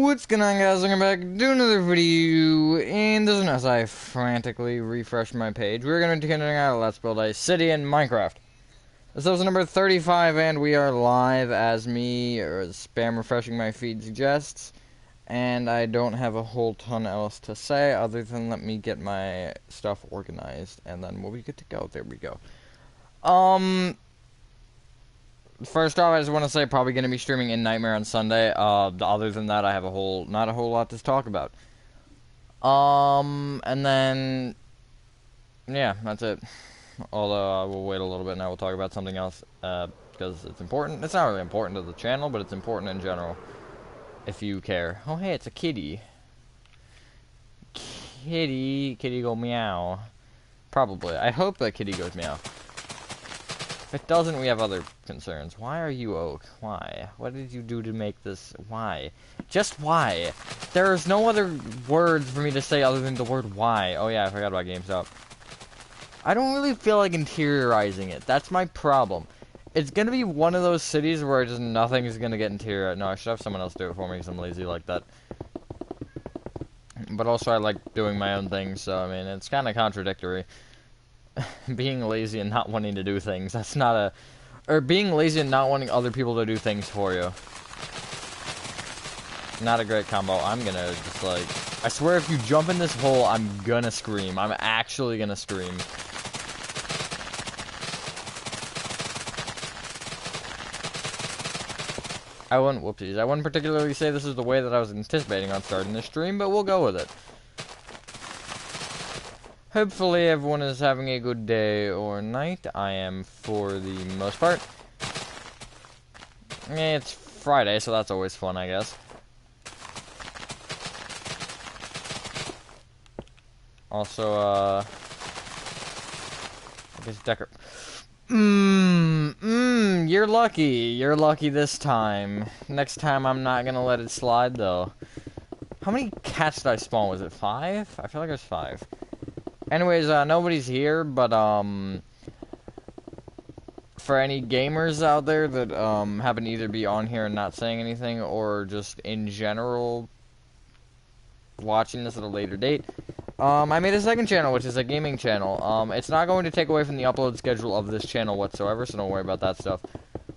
What's going on, guys? Welcome back to another video, and this is as I frantically refresh my page. We're going to be continuing out Let's Build a City in Minecraft. This is number 35, and we are live as me, or spam refreshing my feed suggests. And I don't have a whole ton else to say, other than let me get my stuff organized, and then we'll be good to go. There we go. First off, I just want to say probably going to be streaming in Nightmare on Sunday. Other than that, I have not a whole lot to talk about. And then, yeah, that's it. Although, we'll wait a little bit and I will talk about something else, because it's important. It's not really important to the channel, but it's important in general, if you care. Oh, hey, it's a kitty. Kitty go meow. Probably. I hope that kitty goes meow. If it doesn't, we have other concerns. Why are you oak? Why? What did you do to make this? Why? Just why? There's no other words for me to say other than the word why. Oh yeah, I forgot about GameStop. I don't really feel like interiorizing it. That's my problem. It's gonna be one of those cities where just nothing is gonna get interior. No, I should have someone else do it for me because I'm lazy like that. But also I like doing my own thing, so I mean, it's kind of contradictory. Being lazy and not wanting to do things, that's not a... Or being lazy and not wanting other people to do things for you. Not a great combo. I'm gonna just like... I swear if you jump in this hole, I'm gonna scream. I'm actually gonna scream. I wouldn't particularly say this is the way that I was anticipating on starting this stream, but we'll go with it. Hopefully everyone is having a good day or night. I am for the most part. It's Friday, so that's always fun, I guess. Also, I guess you're lucky. You're lucky this time. Next time I'm not gonna let it slide, though. How many cats did I spawn? Was it 5? I feel like it was 5. Anyways, nobody's here, but, for any gamers out there that, happen to either be on here and not saying anything, or just in general watching this at a later date, I made a second channel, which is a gaming channel. It's not going to take away from the upload schedule of this channel whatsoever, so don't worry about that stuff.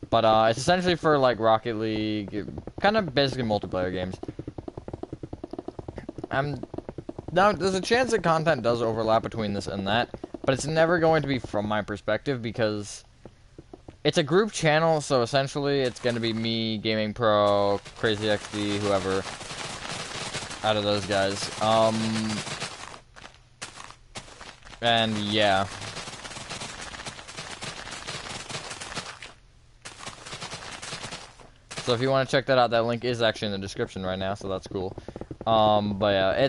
But, it's essentially for, like, Rocket League, kind of basically multiplayer games. Now, there's a chance that content does overlap between this and that, but it's never going to be from my perspective because it's a group channel, so essentially it's going to be me, Gaming Pro, Crazy XD, whoever, out of those guys. And yeah. So if you want to check that out, that link is actually in the description right now, so that's cool. But yeah,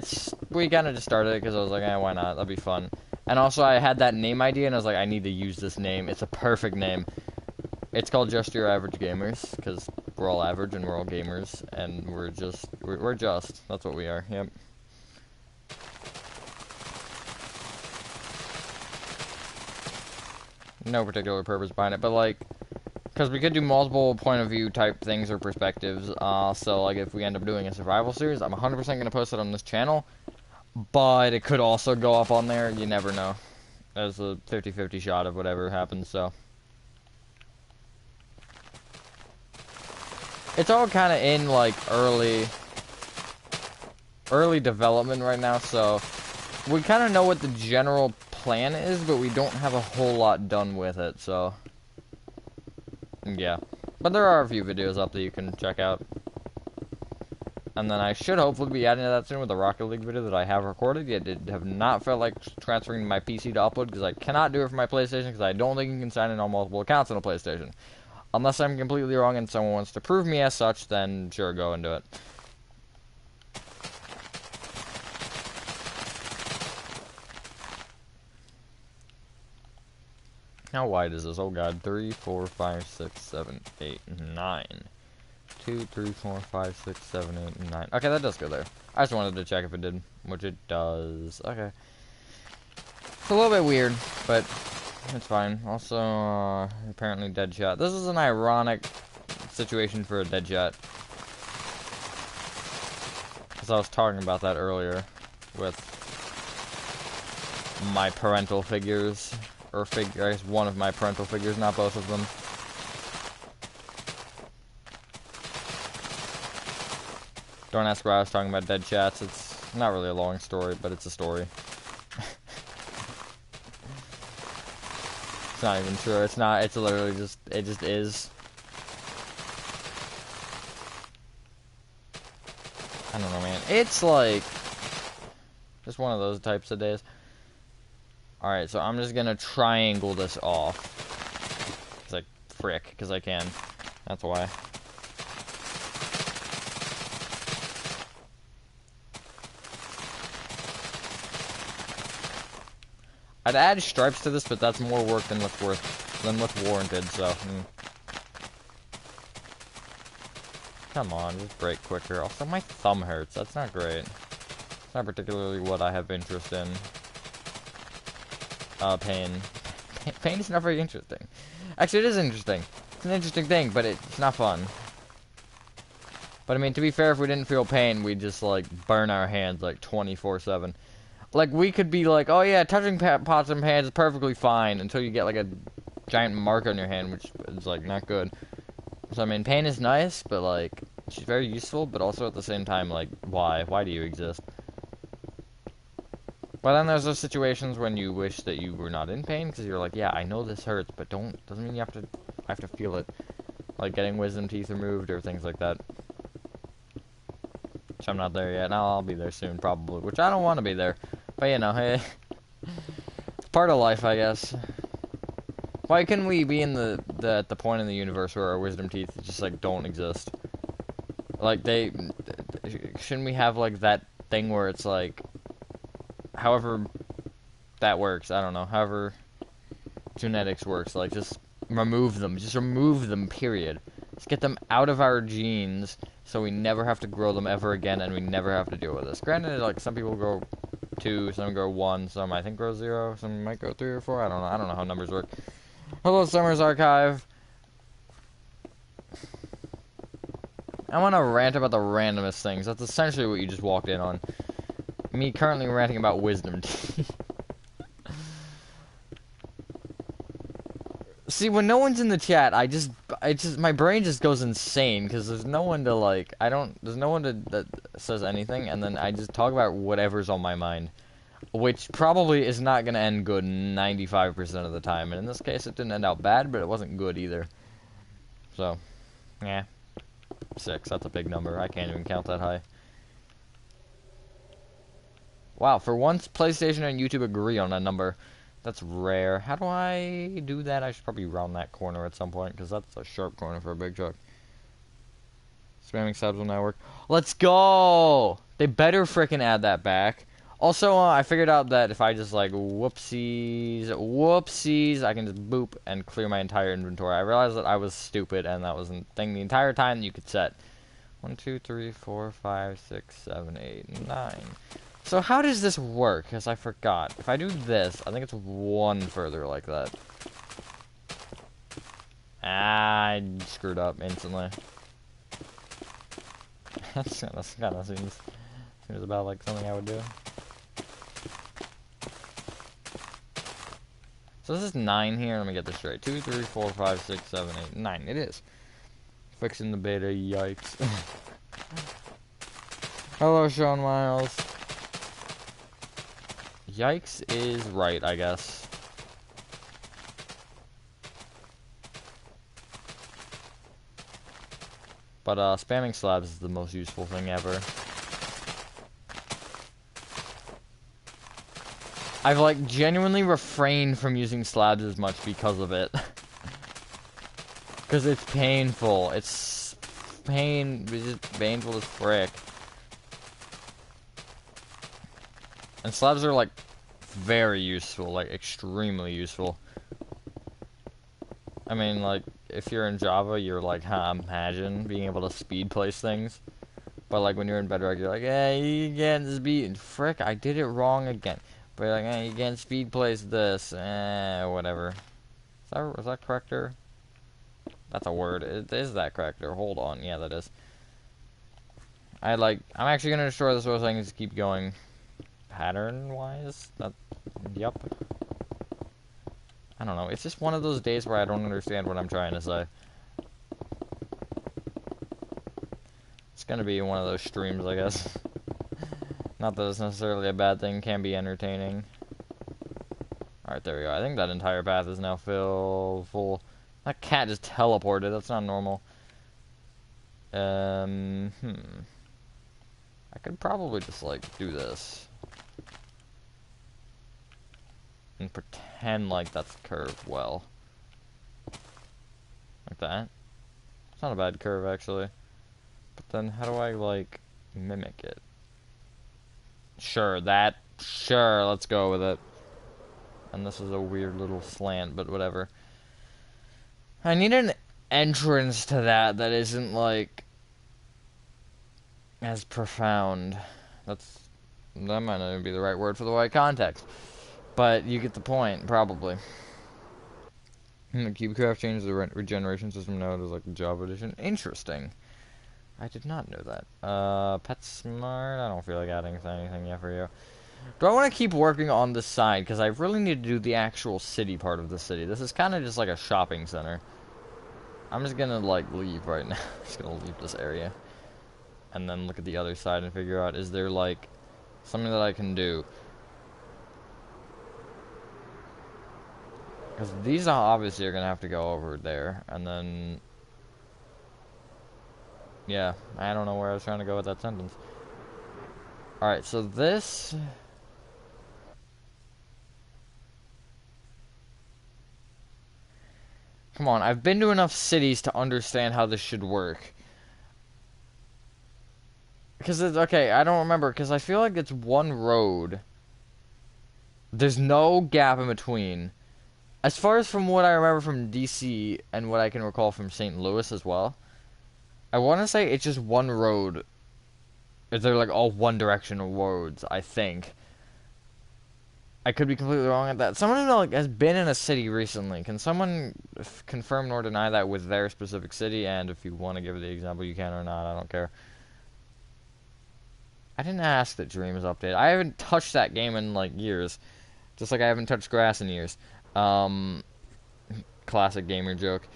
we kind of just started it because I was like, why not? That'd be fun. And also, I had that name idea, and I was like, I need to use this name. It's a perfect name. It's called Just Your Average Gamers, because we're all average and we're all gamers, and we're just. That's what we are, yep. No particular purpose behind it, but like, because we could do multiple point of view type things or perspectives, so like if we end up doing a survival series, I'm 100% going to post it on this channel, but it could also go up on there, you never know. There's a 50-50 shot of whatever happens, so. It's all kind of in like early development right now, so we kind of know what the general plan is, but we don't have a whole lot done with it, so. Yeah, but there are a few videos up that you can check out. And then I should hopefully be adding to that soon with the Rocket League video that I have recorded. Yet it have not felt like transferring my PC to upload because I cannot do it from my PlayStation because I don't think you can sign in on multiple accounts on a PlayStation. Unless I'm completely wrong and someone wants to prove me as such, then sure, go and do it. How wide is this? Oh god, 3, 4, 5, 6, 7, 8, 9. 2, 3, 4, 5, 6, 7, 8, 9. Okay, that does go there. I just wanted to check if it did, which it does. Okay. It's a little bit weird, but it's fine. Also, apparently Deadshot. This is an ironic situation for a Deadshot. because I was talking about that earlier with my parental figures, or I guess one of my parental figures, not both of them. Don't ask why I was talking about dead chats. It's not really a long story, but it's a story. It's not even true. It's not. It's literally just. It just is. I don't know, man. It's like just one of those types of days. All right, so I'm just gonna triangle this off. It's like frick, because I can. That's why. I'd add stripes to this, but that's more work than what's warranted, so. Come on, just break quicker. Also, my thumb hurts. That's not great. It's not particularly what I have interest in. Pain. Pain is not very interesting. Actually, it is interesting. It's an interesting thing, but it's not fun. But I mean, to be fair, if we didn't feel pain, we'd just, like, burn our hands, like, 24/7. Like, we could be like, oh yeah, touching pots and pans is perfectly fine until you get, like, a giant mark on your hand, which is, like, not good. So, I mean, pain is nice, but, like, it's very useful, but also at the same time, like, why? Why do you exist? But then there's those situations when you wish that you were not in pain, because you're like, yeah, I know this hurts, but doesn't mean you have to feel it. Like getting wisdom teeth removed or things like that. Which I'm not there yet. Now I'll be there soon, probably. Which I don't want to be there. But, you know, hey. It's part of life, I guess. Why couldn't we be in at the point in the universe where our wisdom teeth just, like, don't exist? Like, shouldn't we have, like, that thing where it's, like, however that works, I don't know, however genetics works, like, just remove them, period. Just get them out of our genes, so we never have to grow them ever again, and we never have to deal with this. Granted, like, some people grow 2, some grow 1, some I think grow 0, some might grow 3 or 4, I don't know how numbers work. Hello, Summer's Archive. I want to rant about the randomest things. That's essentially what you just walked in on. Me currently ranting about wisdom teeth. See, when no one's in the chat, my brain just goes insane, because there's no one to, like, there's no one that says anything, and then I just talk about whatever's on my mind. Which probably is not going to end good 95% of the time, and in this case it didn't end out bad, but it wasn't good either. So, yeah. 6, that's a big number, I can't even count that high. Wow, for once, PlayStation and YouTube agree on a number. That's rare. How do I do that? I should probably round that corner at some point, because that's a sharp corner for a big truck. Spamming subs will now work. Let's go! They better frickin' add that back. Also, I figured out that if I just, like, whoopsies, I can just boop and clear my entire inventory. I realized that I was stupid, and that was a thing the entire time that you could set. 1, 2, 3, 4, 5, 6, 7, 8, 9. So how does this work? Because I forgot. If I do this, I think it's 1 further like that. I screwed up instantly. That kind of seems about like something I would do. So this is 9 here. Let me get this straight. 2, 3, 4, 5, 6, 7, 8, 9. It is. Fixing the beta. Yikes. Hello, Sean Miles. Yikes is right, I guess. But spamming slabs is the most useful thing ever. I've, like, genuinely refrained from using slabs as much because of it. Because it's painful. It's just painful as frick. And slabs are, like, very useful. Like, extremely useful. I mean, like, if you're in Java, you're like, imagine being able to speed place things. But, like, when you're in Bedrock, you're like, hey, you can't speed. Frick, I did it wrong again. But you're like, hey, you can't speed place this. Whatever. Is that corrector? That's a word. Is that corrector? Hold on. Yeah, that is. I'm actually gonna destroy this whole thing and just keep going pattern-wise. Yep. I don't know. It's just one of those days where I don't understand what I'm trying to say. It's gonna be one of those streams, I guess. Not that it's necessarily a bad thing. Can be entertaining. Alright, there we go. I think that entire path is now full. That cat just teleported. That's not normal. I could probably just, like, do this. And pretend like that's curved well. Like that. It's not a bad curve, actually. But then how do I, like, mimic it? Sure, let's go with it. And this is a weird little slant, but whatever. I need an entrance to that isn't, like, as profound. That might not even be the right word for the right context. But you get the point, probably. CubeCraft changed the regeneration system now to, like, the Java edition. Interesting. I did not know that. PetSmart, I don't feel like adding anything yet for you. Do I want to keep working on this side? Because I really need to do the actual city part of the city. This is kind of just like a shopping center. I'm just gonna, like, leave right now. I'm just gonna leave this area. And then look at the other side and figure out, is there, like, something that I can do? Because these obviously are gonna have to go over there. And then... yeah, I don't know where I was trying to go with that sentence. Alright, so this... come on, I've been to enough cities to understand how this should work. Because it's... okay, I don't remember, because I feel like it's one road. There's no gap in between. As far as from what I remember from DC, and what I can recall from St. Louis as well, I want to say it's just one road. They're like all one directional roads, I think. I could be completely wrong at that. Someone who, like, has been in a city recently, can someone confirm nor deny that with their specific city? And if you want to give the example, you can or not. I don't care. I didn't ask that Dreams update. I haven't touched that game in, like, years. Just like I haven't touched grass in years. Classic gamer joke.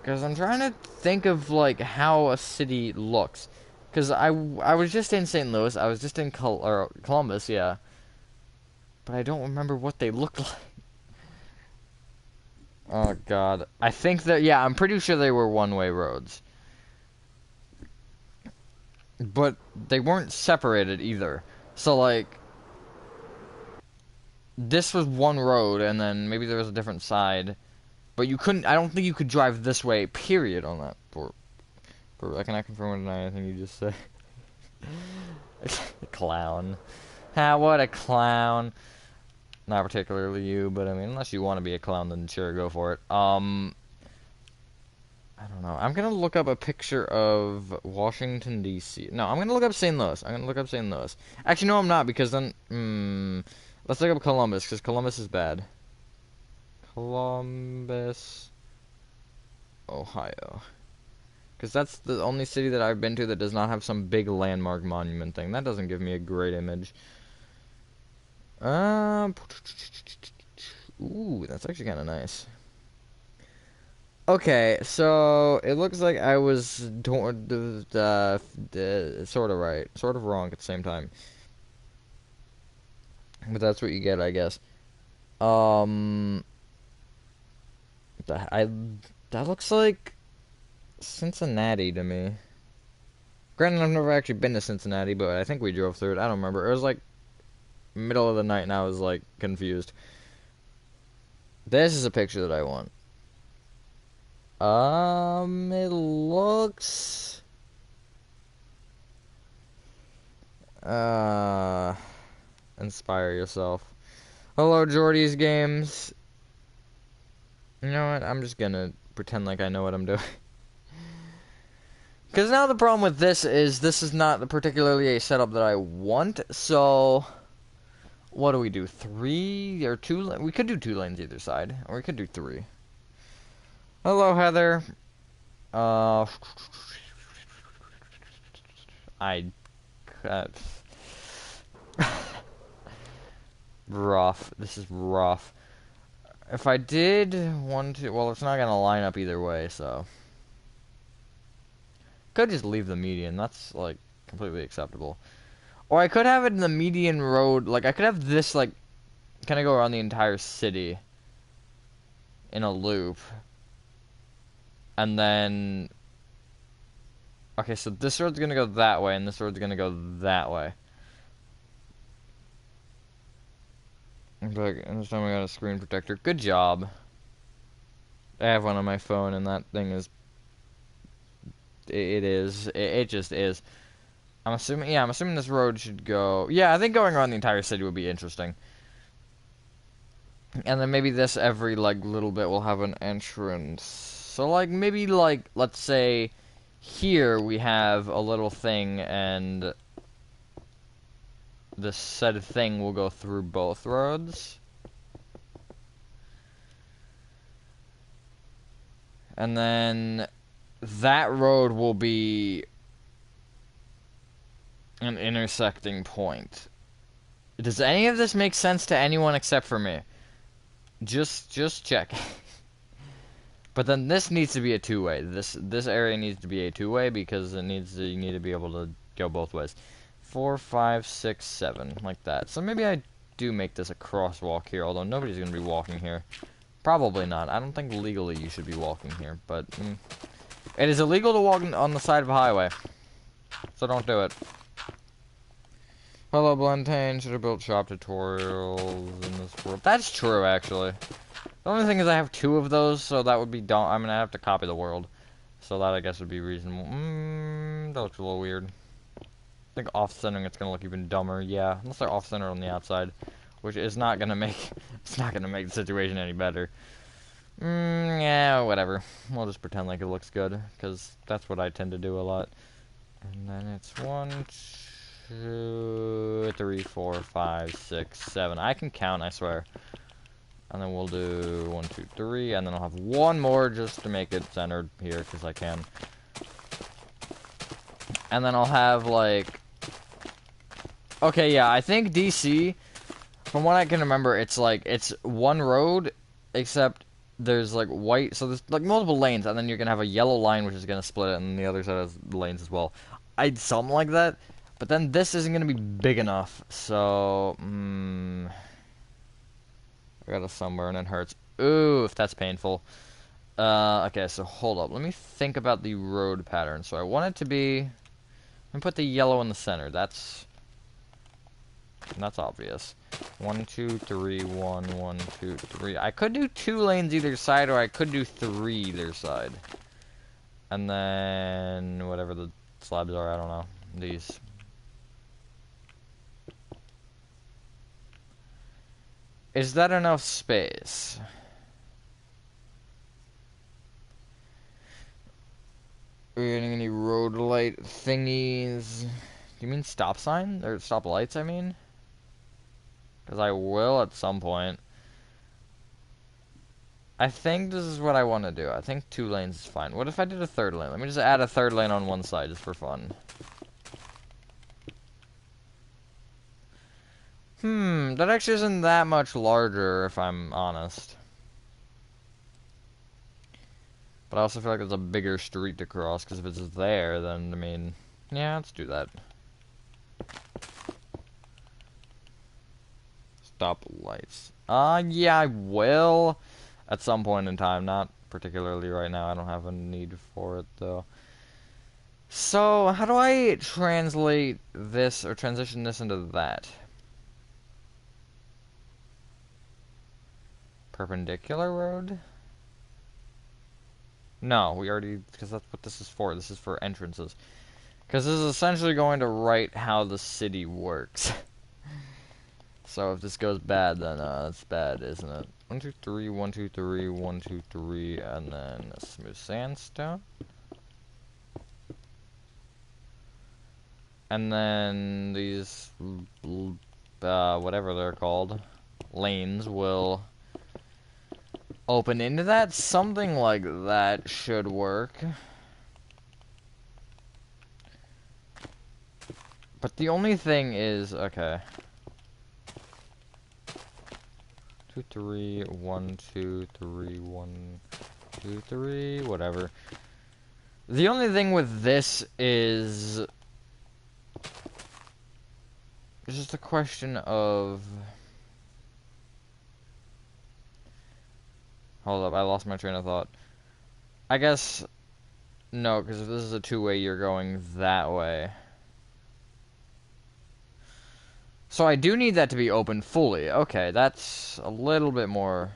Because I'm trying to think of, like, how a city looks. Because I was just in St. Louis. I was just in Columbus, yeah. But I don't remember what they looked like. Oh, God. I think that, yeah, I'm pretty sure they were one-way roads. But they weren't separated either. So, like... this was one road, and then maybe there was a different side. But you couldn't... I don't think you could drive this way, period, on that. I cannot confirm or deny anything you just said. Clown. Ah, what a clown. Not particularly you, but I mean, unless you want to be a clown, then sure, go for it. I don't know. I'm gonna look up a picture of Washington, D.C. No, I'm gonna look up St. Louis. Actually, no, I'm not, because then... let's look up Columbus, because Columbus is bad. Columbus, Ohio. Because that's the only city that I've been to that does not have some big landmark monument thing. That doesn't give me a great image. Ooh, that's actually kind of nice. Okay, so it looks like I was sort of right, sort of wrong at the same time. But that's what you get, I guess. That looks like Cincinnati to me. Granted, I've never actually been to Cincinnati, but I think we drove through it. I don't remember. It was like middle of the night, and I was like confused. This is a picture that I want. It looks... inspire yourself. Hello, Jordy's Games. You know what? I'm just gonna pretend like I know what I'm doing. Because now the problem with this is not particularly a setup that I want, so... what do we do? 3 or 2? We could do 2 lanes either side, or we could do 3. Hello, Heather. Uh, I, uh, rough. This is rough. If I did one, two, well, it's not gonna line up either way, so. Could just leave the median. That's like completely acceptable. Or I could have it in the median road. Like I could have this like kind of go around the entire city in a loop, and then. Okay, so this road's gonna go that way, and this road's gonna go that way. Like, and this time I got a screen protector. Good job. I have one on my phone, and that thing is. It just is. I'm assuming. Yeah, I'm assuming this road should go. Yeah, I think going around the entire city would be interesting. And then maybe this every like little bit will have an entrance. So like maybe like let's say here we have a little thing and this said thing will go through both roads. And then that road will be an intersecting point. Does any of this make sense to anyone except for me? Just check. But then this needs to be a two-way. This area needs to be a two-way because you need to be able to go both ways. 4, 5, 6, 7, like that. So maybe I do make this a crosswalk here, although nobody's gonna be walking here. Probably not. I don't think legally you should be walking here, but it is illegal to walk on the side of a highway, so don't do it. Hello, Blentane. Should have built shop tutorials in this world. That's true, actually. The only thing is I have 2 of those, so that would be dumb. I'm gonna have to copy the world. So that, I guess, would be reasonable. That looks a little weird. I think off-centering it's gonna look even dumber. Yeah, unless they're off-centered on the outside. Which is not gonna make... It's not gonna make the situation any better. Yeah, whatever. We'll just pretend like it looks good. Because that's what I tend to do a lot. And then it's 1, 2, 3, 4, 5, 6, 7. I can count, I swear. And then we'll do 1, 2, 3, and then I'll have one more just to make it centered here, because I can. And then I'll have, like... Okay, yeah, I think DC, from what I can remember, it's like, it's one road, except there's, like, white, so there's, like, multiple lanes, and then you're gonna have a yellow line, which is gonna split it, and the other side has lanes as well. Something like that, but then this isn't gonna be big enough, so, I got a sunburn and it hurts. Oof, that's painful. Okay, so hold up. Let me think about the road pattern. So I want it to be... Let me put the yellow in the center. That's obvious. 1, 2, 3, 1, 1, 2, 3. I could do 2 lanes either side, or I could do 3 either side. And then... whatever the slabs are, I don't know. These... Is that enough space? Are we getting any road light thingies? Do you mean stop sign? Or stop lights, I mean? Because I will at some point. I think this is what I want to do. I think 2 lanes is fine. What if I did a 3rd lane? Let me just add a 3rd lane on one side, just for fun. That actually isn't that much larger, if I'm honest. But I also feel like it's a bigger street to cross, because if it's there, then, I mean... Yeah, let's do that. Stop lights. Yeah, I will. At some point in time, not particularly right now. I don't have a need for it, though. So, how do I translate this, or transition this into that? Perpendicular road? No, we already... because that's what this is for. This is for entrances. Because this is essentially going to write how the city works. So if this goes bad, then it's bad, isn't it? 1, 2, 3, 1, 2, 3, 1, 2, 3, and then a smooth sandstone. And then these, whatever they're called, lanes will open into that. Something like that should work. But the only thing is, okay. 2, 3, 1, 2, 3, 1, 2, 3, whatever. The only thing with this is it's just a question of, hold up, I lost my train of thought. I guess no, because if this is a two-way, you're going that way. So I do need that to be open fully. Okay, that's a little bit more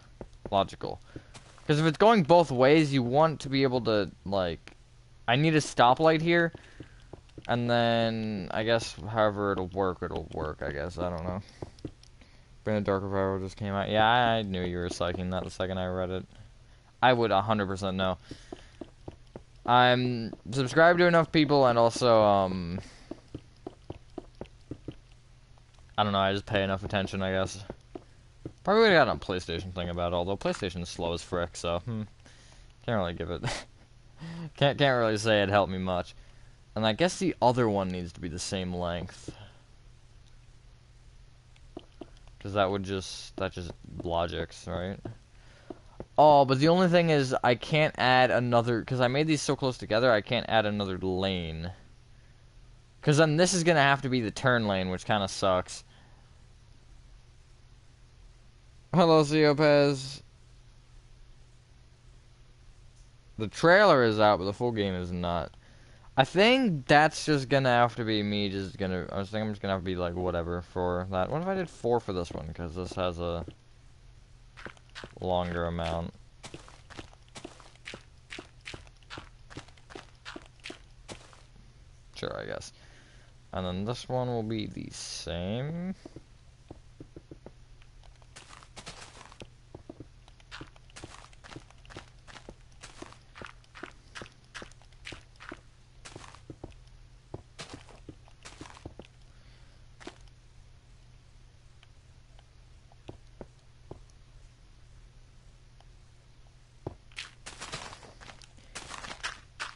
logical. Because if it's going both ways, you want to be able to, like, I need a stoplight here, and then, I guess, however it'll work, I guess. I don't know. Brand Dark Revival just came out. Yeah, I knew you were psyching that the second I read it. I would 100% know. I'm subscribed to enough people, and also, I don't know, I just pay enough attention, I guess. Probably would have gotten a PlayStation thing about it, although PlayStation's slow as frick, so, can't really give it... can't really say it helped me much. And I guess the other one needs to be the same length. Because that just logics, right? Oh, but the only thing is, I can't add another, because I made these so close together, I can't add another lane. Because then this is going to have to be the turn lane, which kind of sucks. Hello, Ciopez. The trailer is out, but the full game is not. I think that's just gonna have to be me I think I'm just gonna have to be like, whatever for that. What if I did 4 for this one? Because this has a longer amount. Sure, I guess. And then this one will be the same.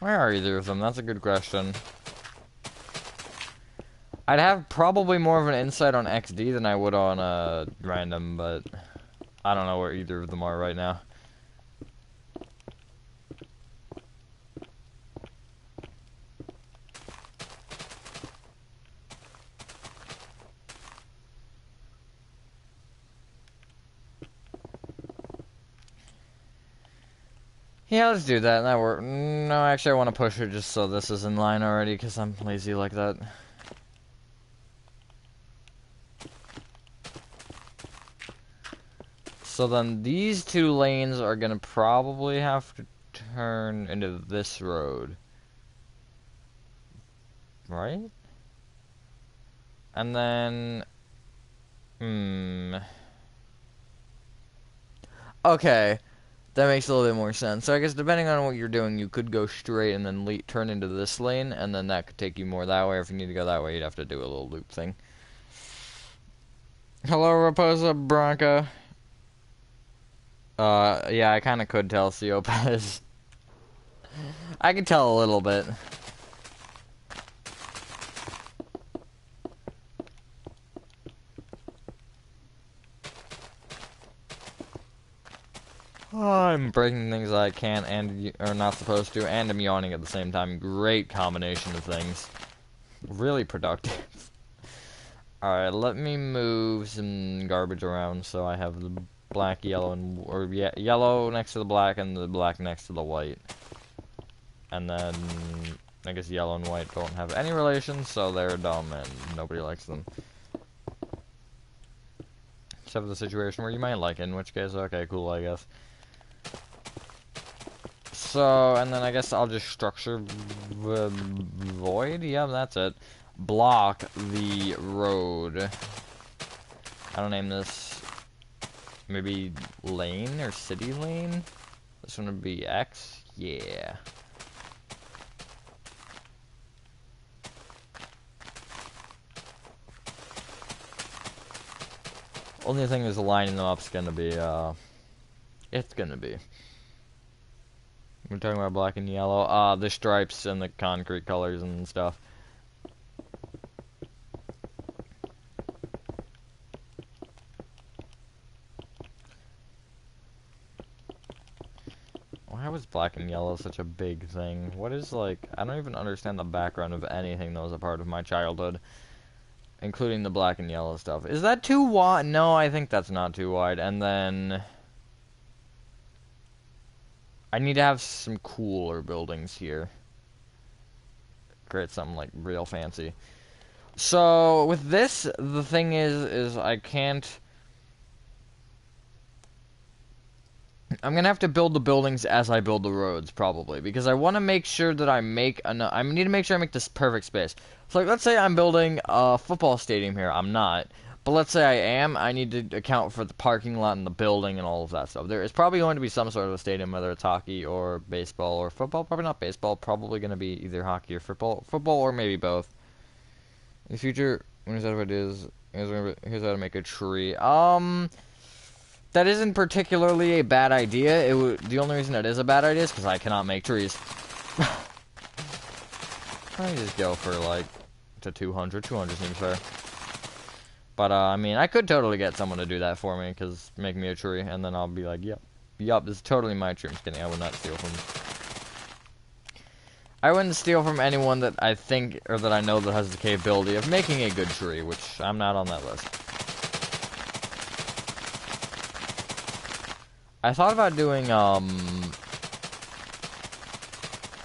Where are either of them? That's a good question. I'd have probably more of an insight on XD than I would on random, but I don't know where either of them are right now. Yeah, let's do that. That work. No, actually, I want to push it just so this is in line already, because I'm lazy like that. So then these 2 lanes are going to probably have to turn into this road. Right? And then... Okay. That makes a little bit more sense. So I guess depending on what you're doing, you could go straight and then turn into this lane, and then that could take you more that way. Or if you need to go that way, you'd have to do a little loop thing. Hello, Raposa Bronca. Yeah, I kind of could tell Ciopez. I could tell a little bit. Oh, I'm breaking things I can't and are not supposed to, and I'm yawning at the same time. Great combination of things. Really productive. Alright, let me move some garbage around so I have the black, yellow, and yellow next to the black and the black next to the white. And then I guess yellow and white don't have any relation, so they're dumb and nobody likes them. Except for the situation where you might like it, in which case, okay, cool, I guess. So, and then I guess I'll just structure void. Yeah, that's it. Block the road. I don't name this. Maybe lane or city lane. This one would be X. Yeah. Only thing is lining them up's gonna be it's gonna be. We're talking about black and yellow. The stripes and the concrete colors and stuff. black and yellow is such a big thing? What is, like, I don't even understand the background of anything that was a part of my childhood, including the black and yellow stuff. Is that too wide? No, I think that's not too wide. And then I need to have some cooler buildings here. Create something, like, real fancy. So, with this, the thing is I can't... I'm gonna have to build the buildings as I build the roads, probably, because I want to make sure that I make enough. I need to make sure I make this perfect space. So, like, let's say I'm building a football stadium here. I'm not, but let's say I am. I need to account for the parking lot and the building and all of that stuff. There is probably going to be some sort of a stadium, whether it's hockey or baseball or football. Probably not baseball. Probably going to be either hockey or football or maybe both. In the future, when here's how it is. Here's how to make a tree. That isn't particularly a bad idea. The only reason it is a bad idea is because I cannot make trees. I just go for, like, to 200. 200 seems fair. But, I mean, I could totally get someone to do that for me, because make me a tree, and then I'll be like, yep, this is totally my tree. I'm just kidding, I would not steal from... I wouldn't steal from anyone that I think, or that I know that has the capability of making a good tree, which I'm not on that list. I thought about doing,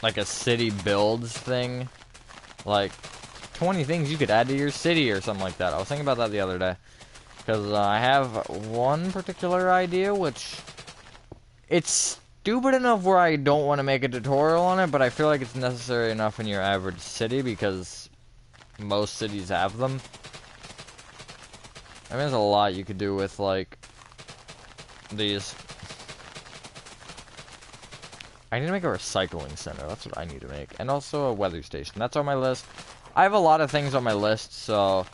like a city builds thing. Like, 20 things you could add to your city or something like that. I was thinking about that the other day. Because I have one particular idea, which... It's stupid enough where I don't want to make a tutorial on it, but I feel like it's necessary enough in your average city, because most cities have them. I mean, there's a lot you could do with, like, these... I need to make a recycling center. That's what I need to make. And also a weather station. That's on my list. I have a lot of things on my list, so...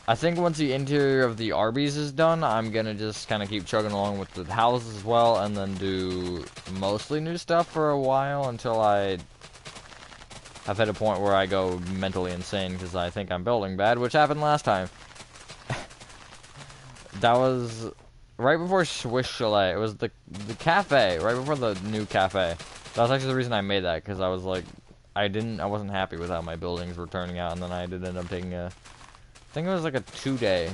I think once the interior of the Arby's is done, I'm gonna just kind of keep chugging along with the houses as well, and then do mostly new stuff for a while until I have hit a point where I go mentally insane because I think I'm building bad, which happened last time. That was... right before Swiss Chalet. It was the cafe, right before the new cafe. That was actually the reason I made that, because I was like, I wasn't happy with how my buildings were turning out, and then I did end up taking I think it was like a 2-day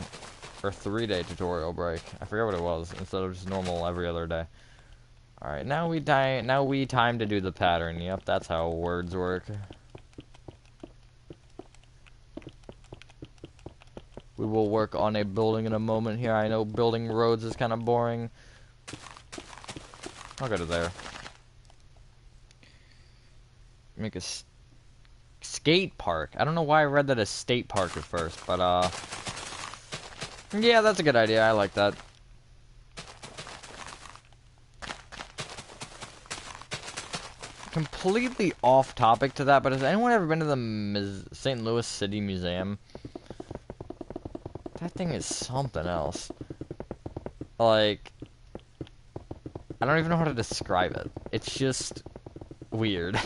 or 3-day tutorial break. I forget what it was, instead of just normal every other day. Alright, now we time to do the pattern. Yep, that's how words work. We will work on a building in a moment here. I know building roads is kind of boring. I'll go to there. Make a skate park. I don't know why I read that as state park at first, but, yeah, that's a good idea. I like that. Completely off topic to that, but has anyone ever been to the St. Louis City Museum? That thing is something else. Like, I don't even know how to describe it. It's just weird.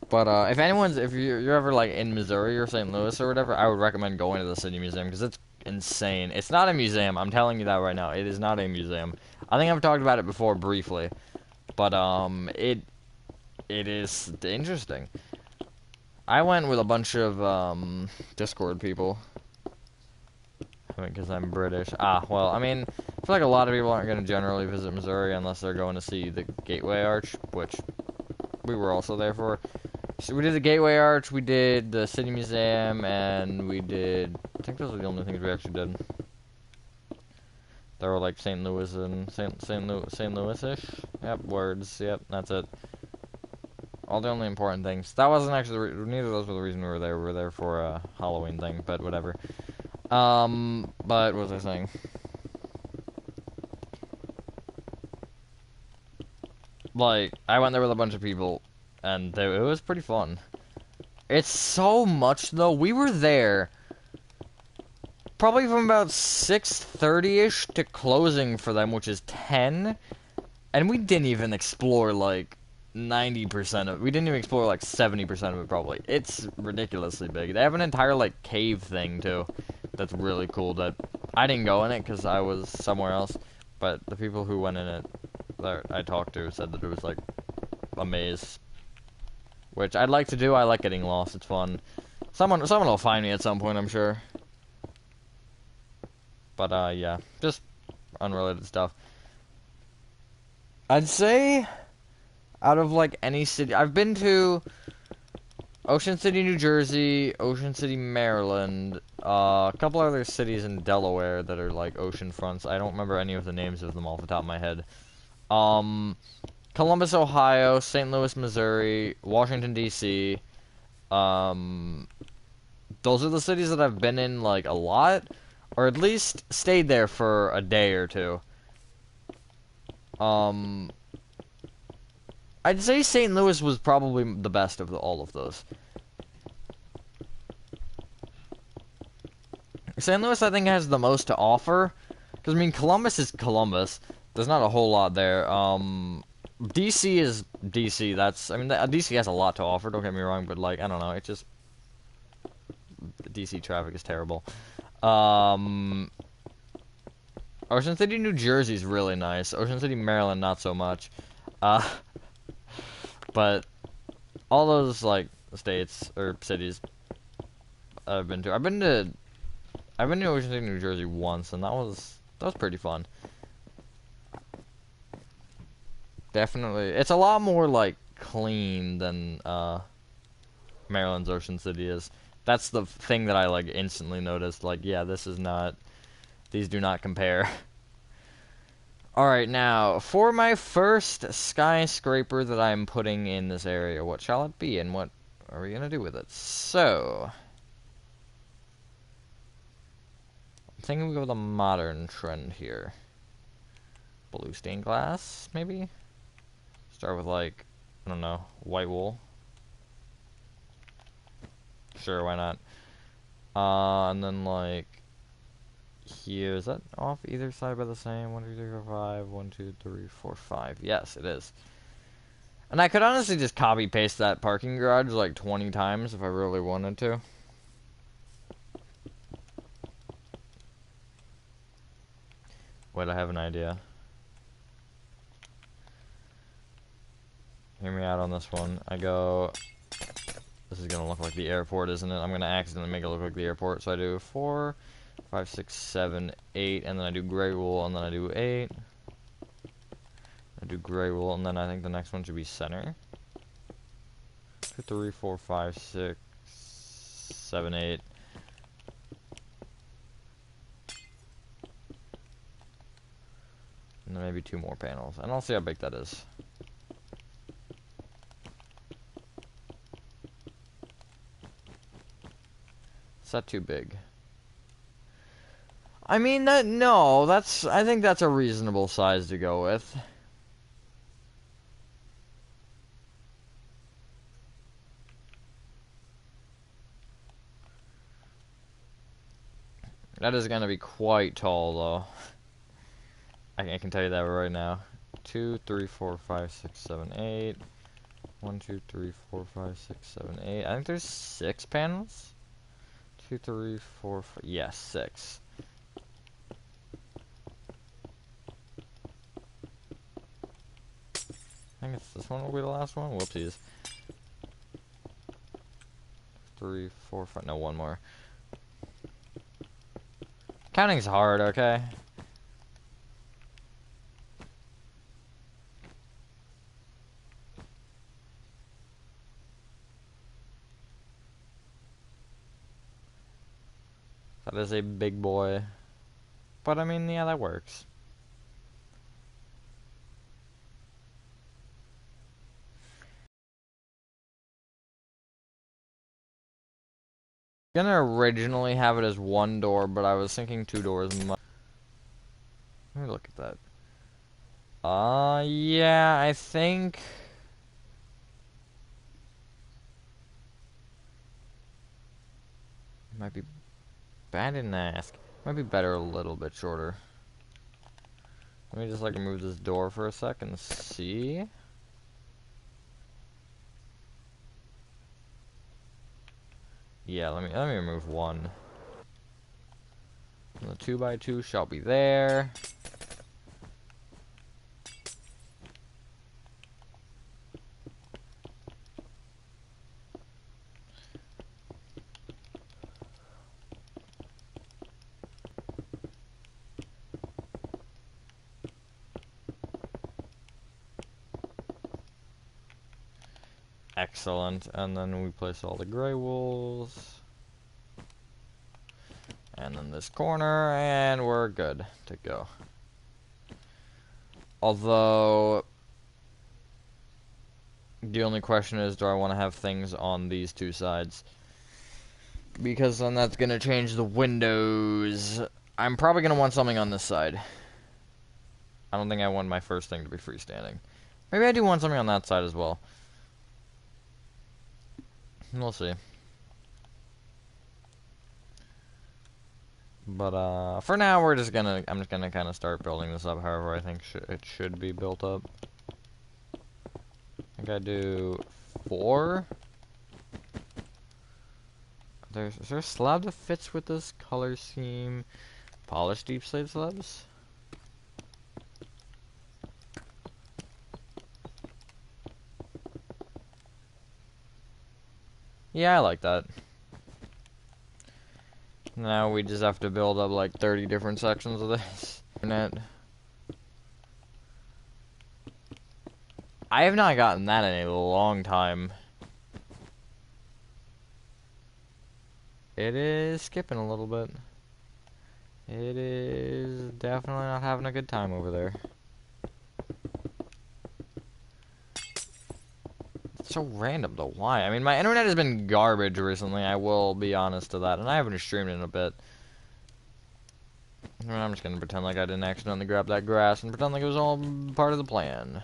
But, if you're ever, like, in Missouri or St. Louis or whatever, I would recommend going to the City Museum, because it's insane. It's not a museum, I'm telling you that right now. It is not a museum. I think I've talked about it before briefly. But, it is interesting. I went with a bunch of, Discord people. Because I'm British. Well, I mean, I feel like a lot of people aren't going to generally visit Missouri unless they're going to see the Gateway Arch, which we were also there for. So we did the Gateway Arch, we did the City Museum, and we did... I think those were the only things we actually did. There were like St. Louis and St. Louis-ish. Yep, words. Yep, that's it. All the only important things. That wasn't actually neither of those were the reason we were there. We were there for a Halloween thing, but whatever. But what was I saying? Like, I went there with a bunch of people, and it was pretty fun. It's so much, though. We were there probably from about 6:30-ish to closing for them, which is 10, and we didn't even explore, like, 90% of it. We didn't even explore, like, 70% of it, probably. It's ridiculously big. They have an entire, like, cave thing, too. That's really cool. That I didn't go in it because I was somewhere else, but the people who went in it that I talked to said that it was like a maze, which I'd like to do. I like getting lost. It's fun. Someone will find me at some point, I'm sure. But yeah, just unrelated stuff. I'd say out of like any city, I've been to Ocean City, New Jersey, Ocean City, Maryland, a couple other cities in Delaware that are like ocean fronts. I don't remember any of the names of them off the top of my head. Columbus, Ohio, St. Louis, Missouri, Washington, D.C. Those are the cities that I've been in like a lot, or at least stayed there for a day or two. I'd say St. Louis was probably the best of all of those. St. Louis, I think, has the most to offer. Because, I mean, Columbus is Columbus. There's not a whole lot there. DC is DC. I mean, DC has a lot to offer, don't get me wrong, but, like, I don't know. It just... DC traffic is terrible. Ocean City, New Jersey is really nice. Ocean City, Maryland, not so much. But all those, like, states, or cities I've been to. I've been to Ocean City, New Jersey once, and that was pretty fun. Definitely. It's a lot more, like, clean than, Maryland's Ocean City is. That's the thing that I, like, instantly noticed. Like, yeah, these do not compare. Alright, now, for my first skyscraper that I'm putting in this area, what shall it be, and what are we gonna do with it? So... I'm thinking we go with a modern trend here. Blue stained glass, maybe? Start with, like, I don't know, white wool. Sure, why not? And then, like, here, is that off either side by the same? 1, 2, 3, 4, 5. 1, 2, 3, 4, 5. Yes, it is. And I could honestly just copy paste that parking garage like 20 times if I really wanted to. Wait, I have an idea. Hear me out on this one. I go... This is gonna look like the airport, isn't it? I'm gonna accidentally make it look like the airport. So I do 4, 5, 6, 7, 8, and then I do gray wool, and then I do 8. I do gray wool, and then I think the next one should be center. 2, 3, 4, 5, 6, 7, 8. And then maybe 2 more panels. And I'll see how big that is. Is that too big? I mean, no, I think that's a reasonable size to go with. That is gonna be quite tall, though. I can tell you that right now. 2, 3, 4, 5, 6, 7, 8. 1, 2, 3, 4, 5, 6, 7, 8. I think there's 6 panels. 2, 3, 4, 5. Yes, 6. I think this one will be the last one. Whoopsies. 3, 4, 5. No, one more. Counting's hard, okay? That is a big boy. But I mean, yeah, that works. Gonna originally have it as 1 door, but I was thinking 2 doors. Let me look at that. Yeah, I think... It might be... I didn't ask. Might be better a little bit shorter. Let me just, like, remove this door for a second and see. Yeah, let me remove 1. And the 2x2 shall be there. Excellent. And then we place all the gray wools. And then this corner, and we're good to go. Although, the only question is, do I want to have things on these two sides? Because then that's going to change the windows. I'm probably going to want something on this side. I don't think I want my first thing to be freestanding. Maybe I do want something on that side as well. We'll see. But, for now, I'm just gonna kind of start building this up however I think it should be built up. I think I do 4. Is there a slab that fits with this color scheme? Polished deep slate slabs? Yeah, I like that. Now we just have to build up like 30 different sections of this. I have not gotten that in a long time. It is skipping a little bit. It is definitely not having a good time over there. It's so random though, why? I mean, my internet has been garbage recently, I will be honest to that, and I haven't streamed in a bit. I'm just gonna pretend like I didn't accidentally grab that grass and pretend like it was all part of the plan.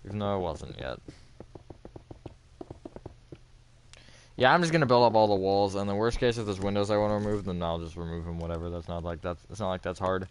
Even though it wasn't yet. Yeah, I'm just gonna build up all the walls, and the worst case, if there's windows I want to remove, then I'll just remove them. Whatever. It's not like that's hard.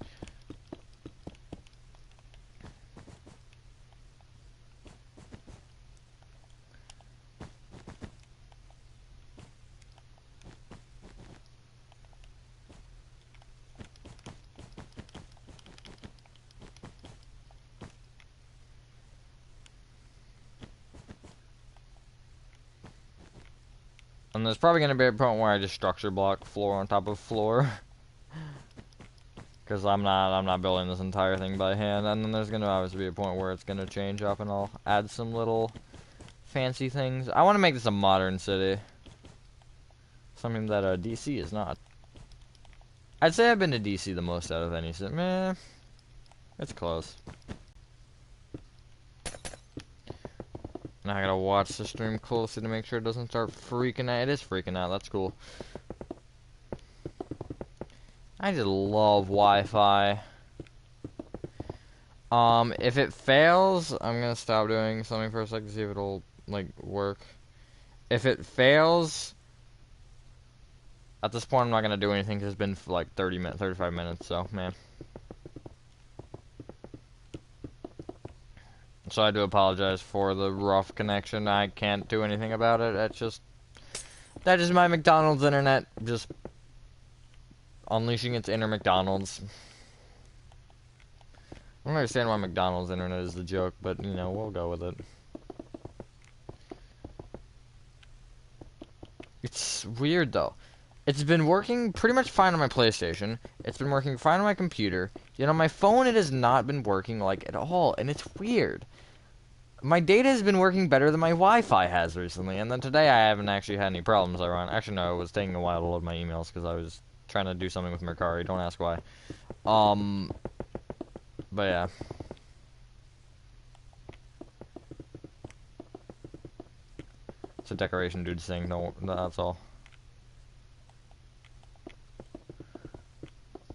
And there's probably gonna be a point where I just structure block floor on top of floor. Because I'm not building this entire thing by hand, and then there's gonna obviously be a point where it's gonna change up, and I'll add some little fancy things. I want to make this a modern city, something that DC is not. I'd say I've been to DC the most out of any city. Meh, it's close. Now I gotta watch the stream closely to make sure it doesn't start freaking out. It is freaking out. That's cool. I just love Wi-Fi. If it fails, I'm gonna stop doing something for a second to see if it'll, like, work. If it fails, at this point I'm not gonna do anything because it's been for like 35 minutes, so, man. So I do apologize for the rough connection. I can't do anything about it. That is my McDonald's internet just unleashing its inner McDonald's. I don't understand why McDonald's internet is the joke, but, you know, we'll go with it. It's weird, though. It's been working pretty much fine on my PlayStation. It's been working fine on my computer. Yet on my phone, it has not been working, like, at all. And it's weird. My data has been working better than my Wi-Fi has recently. And then today, I haven't actually had any problems. Actually, no, it was taking a while to load my emails because I was trying to do something with Mercari. Don't ask why. But yeah. It's a decoration dude thing. No, that's all.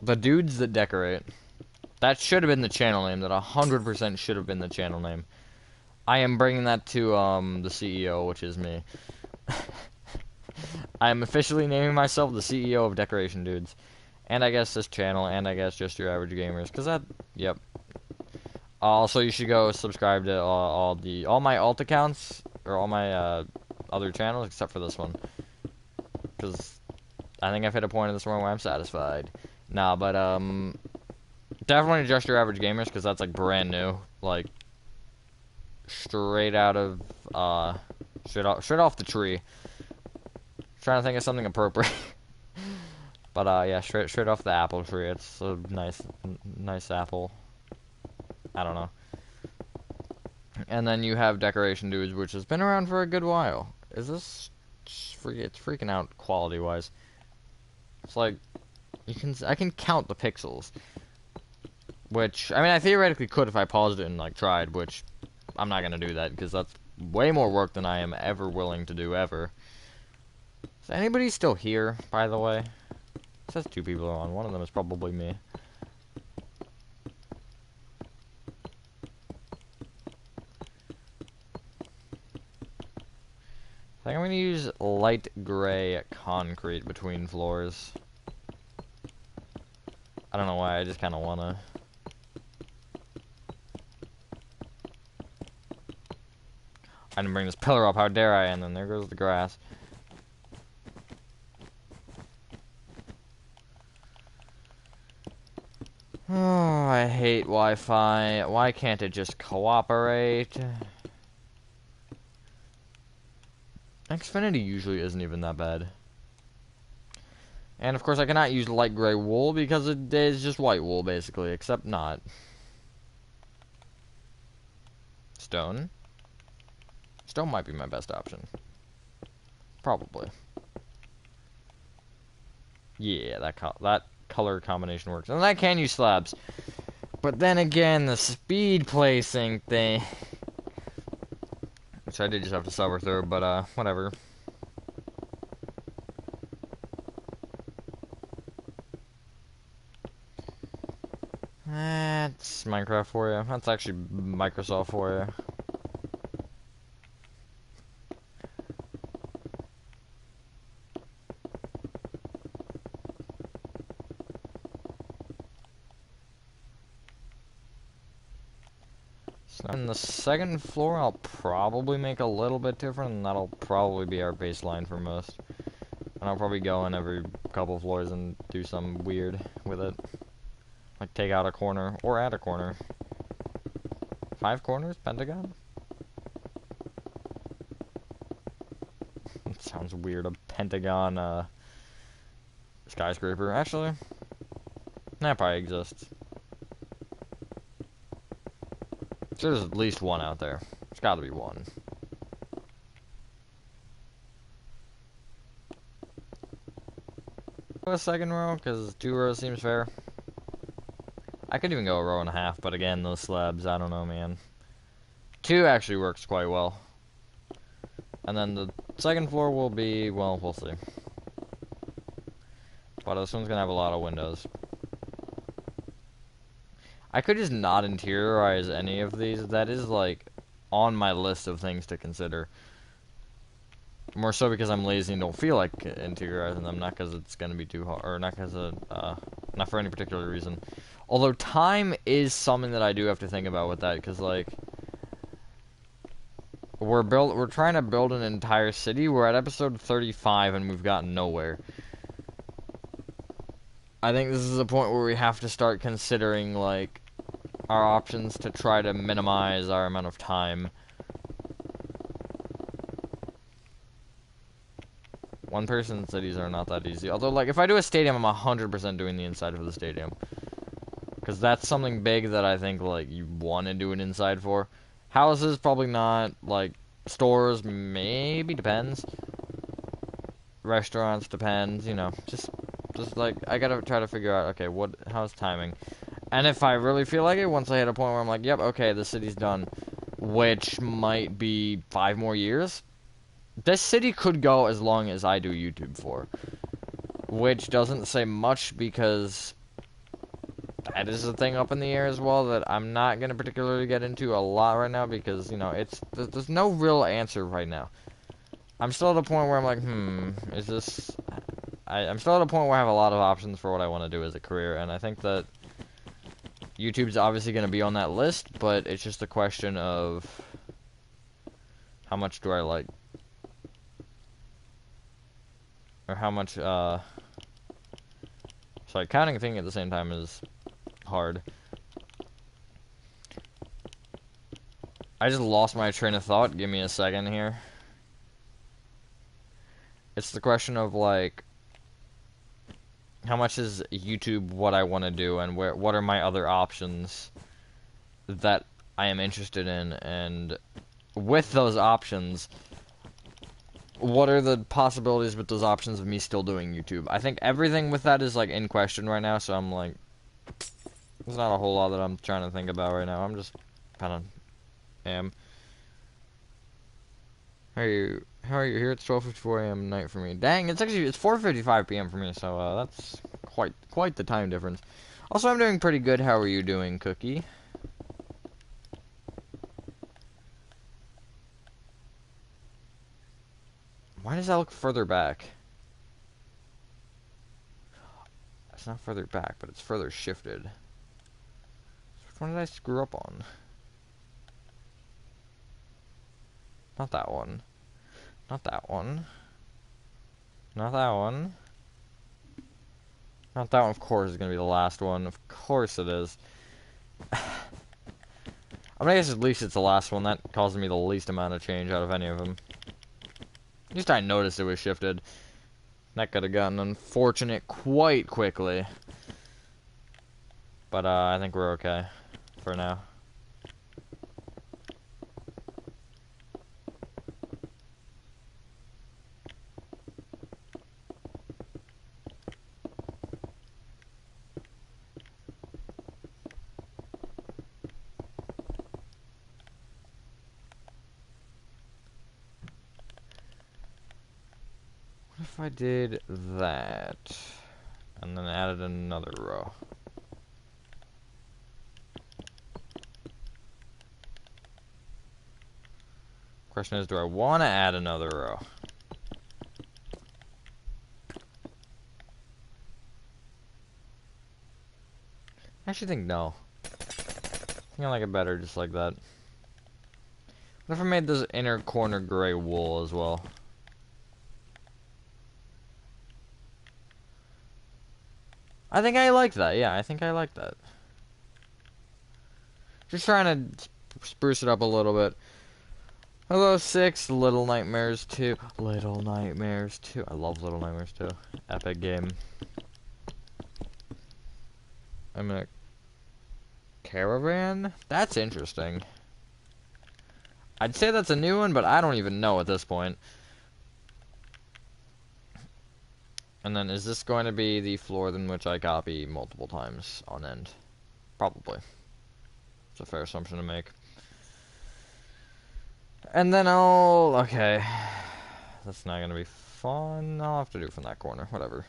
The dudes that decorate. That should have been the channel name. That 100% should have been the channel name. I am bringing that to the CEO, which is me. I am officially naming myself the CEO of Decoration Dudes. And I guess this channel, and I guess just your average gamers. Because that, yep. Also, you should go subscribe to all my alt accounts, or all my other channels, except for this one. Because I think I've hit a point in this one where I'm satisfied. Nah, but definitely just your average gamers, because that's like brand new, like straight out of straight off the tree. Trying to think of something appropriate. But yeah, straight off the apple tree. It's a nice apple. I don't know. And then you have Decoration Dudes, which has been around for a good while. Is this... It's freaking out quality-wise. It's like... I can count the pixels. Which, I mean, I theoretically could if I paused it and, like, tried, which... I'm not gonna do that, because that's way more work than I am ever willing to do, ever. Is anybody still here, by the way? It says 2 people are on. One of them is probably me. I think I'm gonna use light gray concrete between floors. I don't know why, I just kinda wanna. I didn't bring this pillar up, how dare I? And then there goes the grass. Oh, I hate Wi-Fi. Why can't it just cooperate? Xfinity usually isn't even that bad. And of course I cannot use light gray wool because it is just white wool basically, except not. Stone. Stone might be my best option. Probably. Yeah, that color combination works. And I can use slabs. But then again, the speed placing thing... Which I did just have to suffer through, but whatever. That's Minecraft for you. That's actually Microsoft for you. So on the second floor, I'll probably make a little bit different, and that'll probably be our baseline for most. And I'll probably go in every couple floors and do something weird with it. Like take out a corner, or add a corner. 5 corners? Pentagon? It sounds weird, a pentagon, skyscraper. Actually, that probably exists. There's at least one out there. There's gotta be one. A second row, because 2 rows seems fair. I could even go a row and a half, but again, those slabs, I don't know, man. 2 actually works quite well. And then the second floor will be, well, we'll see. But this one's gonna have a lot of windows. I could just not interiorize any of these. That is, like, on my list of things to consider. More so because I'm lazy and don't feel like interiorizing them, not because it's going to be too hard, or not because not for any particular reason. Although time is something that I do have to think about with that, because, like, we're trying to build an entire city. We're at episode 35 and we've gotten nowhere. I think this is a point where we have to start considering, like, our options to try to minimize our amount of time. One-person cities are not that easy. Although, like, if I do a stadium, I'm 100% doing the inside of the stadium. Because that's something big that I think, like, you want to do an inside for. Houses, probably not. Like, stores, maybe, depends. Restaurants, depends, you know. Just like, I gotta try to figure out, okay, how's timing? And if I really feel like it, once I hit a point where I'm like, yep, okay, the city's done, which might be 5 more years, this city could go as long as I do YouTube for. Which doesn't say much because that is a thing up in the air as well that I'm not going to particularly get into a lot right now because, you know, there's no real answer right now. I'm still at a point where I'm like, is this... I'm still at a point where I have a lot of options for what I want to do as a career, and I think that YouTube's obviously going to be on that list, but it's just a question of how much do I like, or how much, sorry, counting a thing at the same time is hard. I just lost my train of thought, give me a second here. It's the question of, like, how much is YouTube what I want to do, and what are my other options that I am interested in, and with those options, what are the possibilities with those options of me still doing YouTube? I think everything with that is like in question right now, so I'm like, there's not a whole lot that I'm trying to think about right now. I'm just kind of am. How are you here? It's 12:54 a.m. night for me. Dang, it's 4:55 p.m. for me, so that's quite the time difference. Also, I'm doing pretty good. How are you doing, Cookie? Why does that look further back? It's not further back, but it's further shifted. Which one did I screw up on? Not that one. Not that one. Not that one. Not that one, of course, is going to be the last one. Of course it is. I mean, I guess at least it's the last one. That caused me the least amount of change out of any of them. At least I noticed it was shifted. That could have gotten unfortunate quite quickly. But I think we're okay for now. What if I did that and then added another row? Question is, do I want to add another row? I actually think no. I think I like it better just like that. What if I made this inner corner gray wool as well? I think I like that. Yeah, I think I like that. Just trying to spruce it up a little bit. Hello, 6. Little Nightmares 2. Little Nightmares 2. I love Little Nightmares 2. Epic game. I'm in a caravan? That's interesting. I'd say that's a new one, but I don't even know at this point. And then is this going to be the floor in which I copy multiple times on end? Probably. It's a fair assumption to make. And then okay. That's not gonna be fun. I'll have to do it from that corner. Whatever.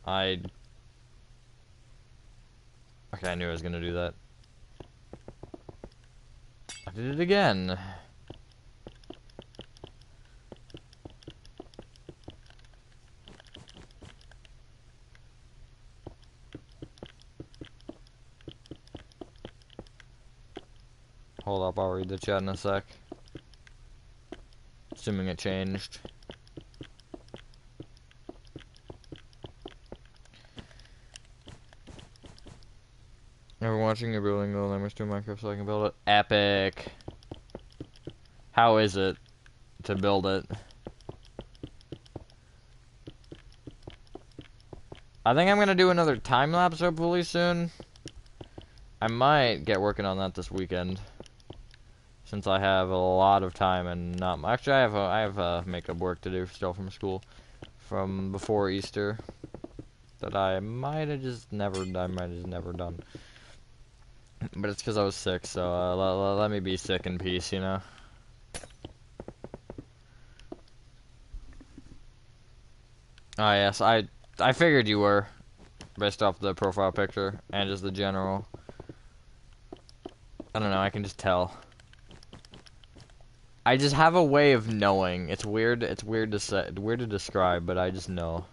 Okay, I knew I was gonna do that. I did it again. Hold up, I'll read the chat in a sec. Assuming it changed. Ever watching your building Little Nightmares 2 Minecraft so I can build it? Epic. How is it to build it? I think I'm gonna do another time lapse hopefully soon. I might get working on that this weekend, since I have a lot of time and not much. Actually, I have makeup work to do still from school, from before Easter, that I might have just never done. But it's because I was sick, so let me be sick in peace, you know. Ah, yes, I figured you were, based off the profile picture and just the general. I don't know, I can just tell. I just have a way of knowing. It's weird to say, weird to describe, but I just know.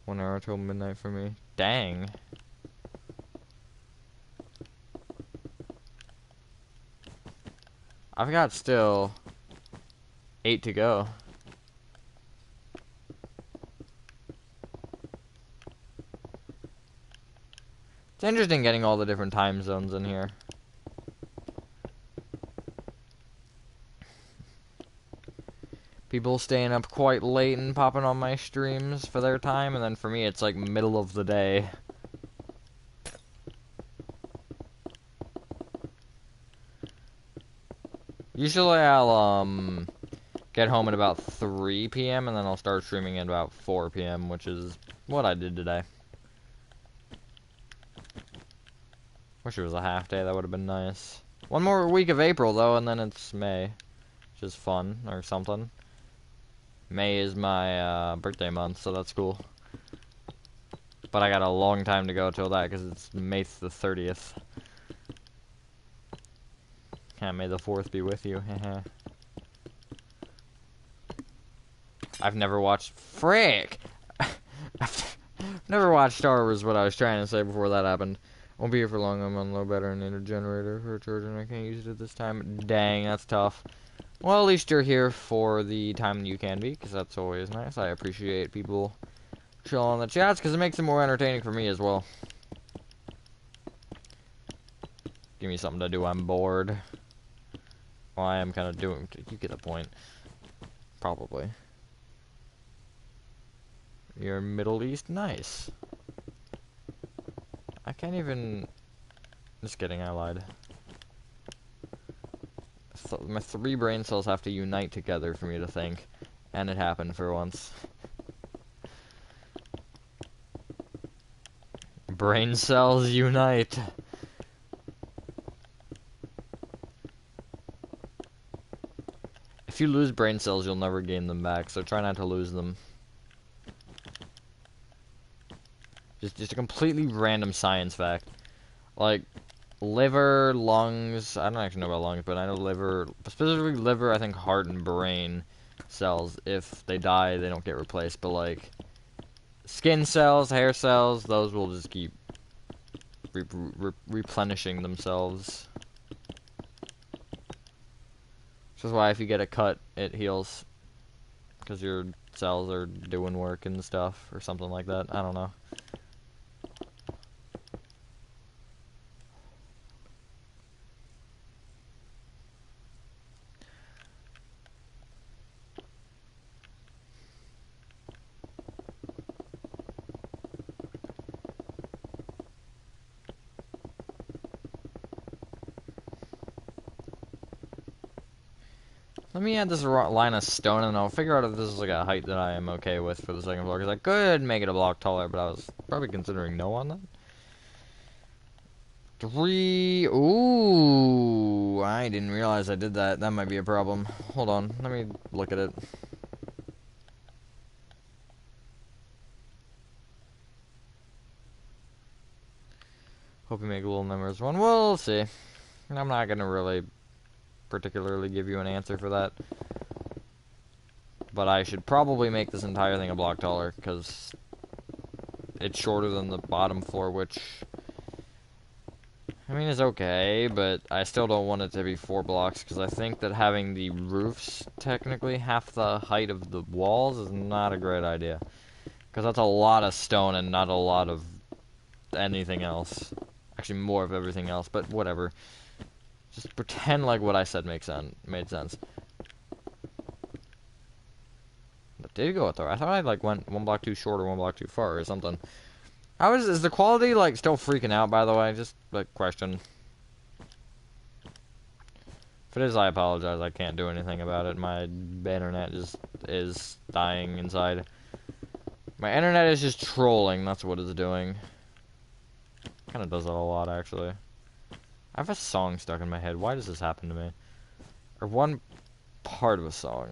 1 hour till midnight for me. Dang. I've got still 8 to go. It's interesting getting all the different time zones in here. people staying up quite late and popping on my streams for their time, and then for me it's like middle of the day. Usually I'll get home at about 3 p.m. and then I'll start streaming at about 4 p.m., which is what I did today. Wish it was a half day, that would have been nice. One more week of April though, and then it's May, which is fun, or something. May is my birthday month, so that's cool. But I got a long time to go till that, because it's May the 30th. May the 4th be with you. I've never watched... Frick! I've never watched Star Wars, what I was trying to say before that happened. Won't be here for long, I'm on low battery and need a generator for a charger, and I can't use it at this time. Dang, that's tough. Well, at least you're here for the time you can be, because that's always nice. I appreciate people chilling on the chats, because it makes it more entertaining for me as well. Give me something to do, I'm bored. Well, I am kind of doing... You get the point. Probably. You're Middle East? Nice. I can't even... Just kidding, I lied. My 3 brain cells have to unite together for me to think. And it happened for once. Brain cells unite. If you lose brain cells, you'll never gain them back, so try not to lose them. Just a completely random science fact. Like, liver, lungs, I don't actually know about lungs, but I know liver, specifically liver, I think heart and brain cells, if they die, they don't get replaced, but like, skin cells, hair cells, those will just keep replenishing themselves. Which is why if you get a cut, it heals. Because your cells are doing work and stuff, or something like that. I don't know. Let me add this line of stone, and I'll figure out if this is like a height that I am okay with for the second floor. Because I could make it a block taller, but I was probably considering no on that. 3. Ooh, I didn't realize I did that. That might be a problem. Hold on, let me look at it. Hope you make little numbers one. We'll see. I'm not gonna really particularly give you an answer for that. But I should probably make this entire thing a block taller, because it's shorter than the bottom floor, which, I mean, is okay, but I still don't want it to be 4 blocks, because I think that having the roofs technically half the height of the walls is not a great idea. Because that's a lot of stone and not a lot of anything else. Actually, more of everything else, but whatever. Just pretend like what I said made sense. That did go though. I thought I like went 1 block too short or 1 block too far or something. Is the quality like still freaking out, by the way? Just like question. If it is, I apologize. I can't do anything about it. My internet just is dying inside. My internet is just trolling. That's what it's doing. Kind of does that a lot, actually. I have a song stuck in my head. Why does this happen to me? Or one part of a song.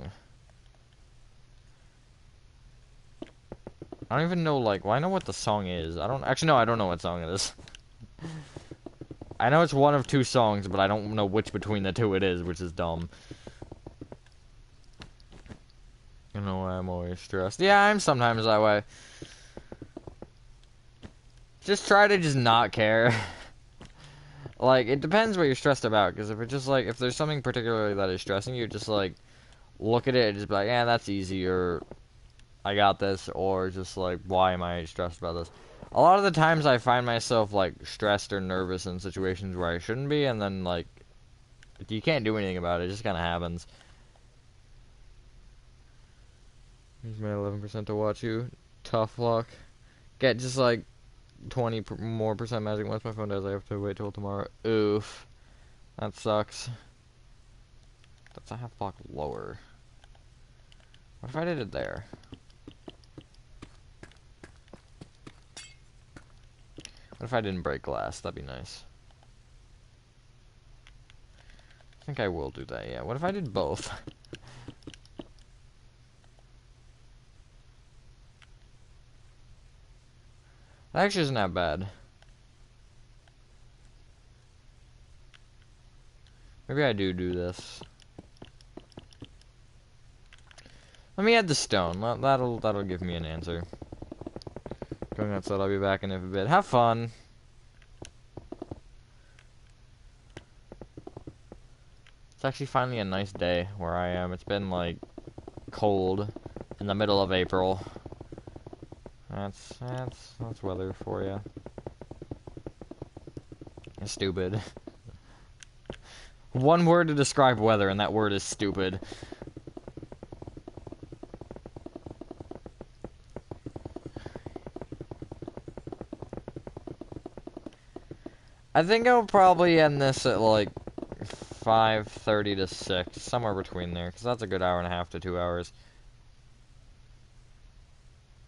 I don't even know, like, well, I know what the song is. I don't know what song it is. I know it's one of 2 songs, but I don't know which between the 2 it is, which is dumb. You know why I'm always stressed. Yeah, I'm sometimes that way. Just try to just not care. Like, it depends what you're stressed about, because if it's just like, if there's something particularly that is stressing you, just like, look at it and just be like, yeah, that's easy, or I got this, or just like, why am I stressed about this? A lot of the times I find myself like stressed or nervous in situations where I shouldn't be, and then like, you can't do anything about it, it just kind of happens. Use my 11% to watch you. Tough luck. Get just like 20 more percent magic. Once my phone dies, I have to wait till tomorrow. Oof. That sucks. That's a half block lower. What if I did it there? What if I didn't break glass? That'd be nice. I think I will do that, yeah. What if I did both? That actually isn't that bad. Maybe I do this. Let me add the stone. That'll give me an answer. Going outside, I'll be back in a bit. Have fun. It's actually finally a nice day where I am. It's been like cold in the middle of April. That's weather for you. Stupid. One word to describe weather, and that word is stupid. I think I'll probably end this at like 5:30 to 6, somewhere between there, because that's a good hour and a half to 2 hours.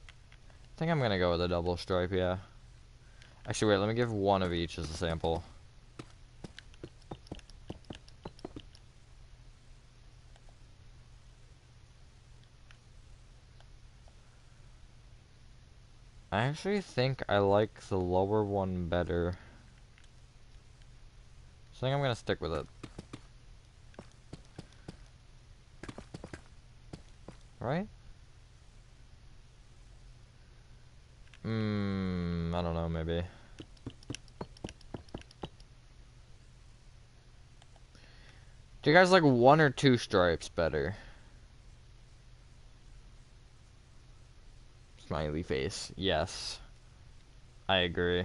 I think I'm gonna go with a double stripe, yeah. Actually, wait, let me give one of each as a sample. I actually think I like the lower one better. So I think I'm gonna stick with it. Right? I don't know, maybe. Do you guys like one or two stripes better? Smiley face. Yes. I agree.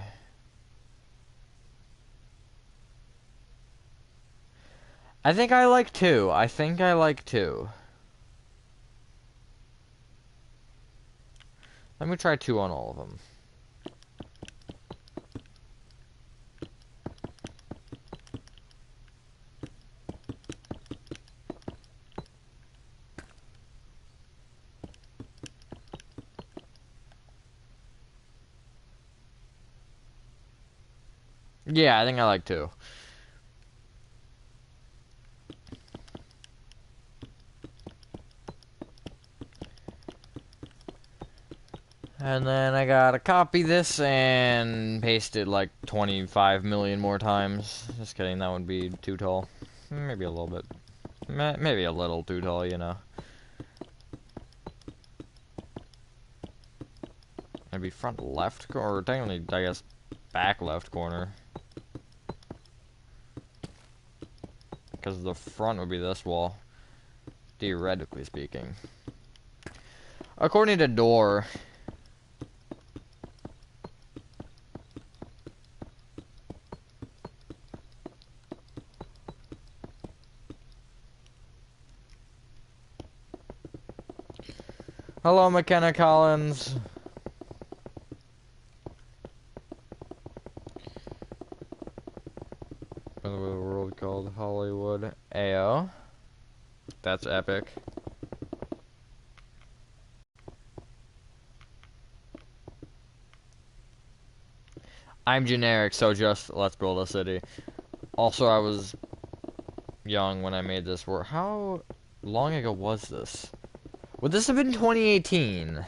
I think I like two. I think I like two. Let me try two on all of them. Yeah, I think I like two. And then I gotta copy this and paste it like 25 million more times. Just kidding, that would be too tall. Maybe a little bit. Maybe a little too tall, you know. Maybe front left, or technically, I guess, back left corner. Because the front would be this wall, theoretically speaking. According to Door. Hello, McKenna Collins. By the way, the world called Hollywood. Ayo. That's epic. I'm generic, so just let's build a city. Also, I was young when I made this work. How long ago was this? Would this have been 2018?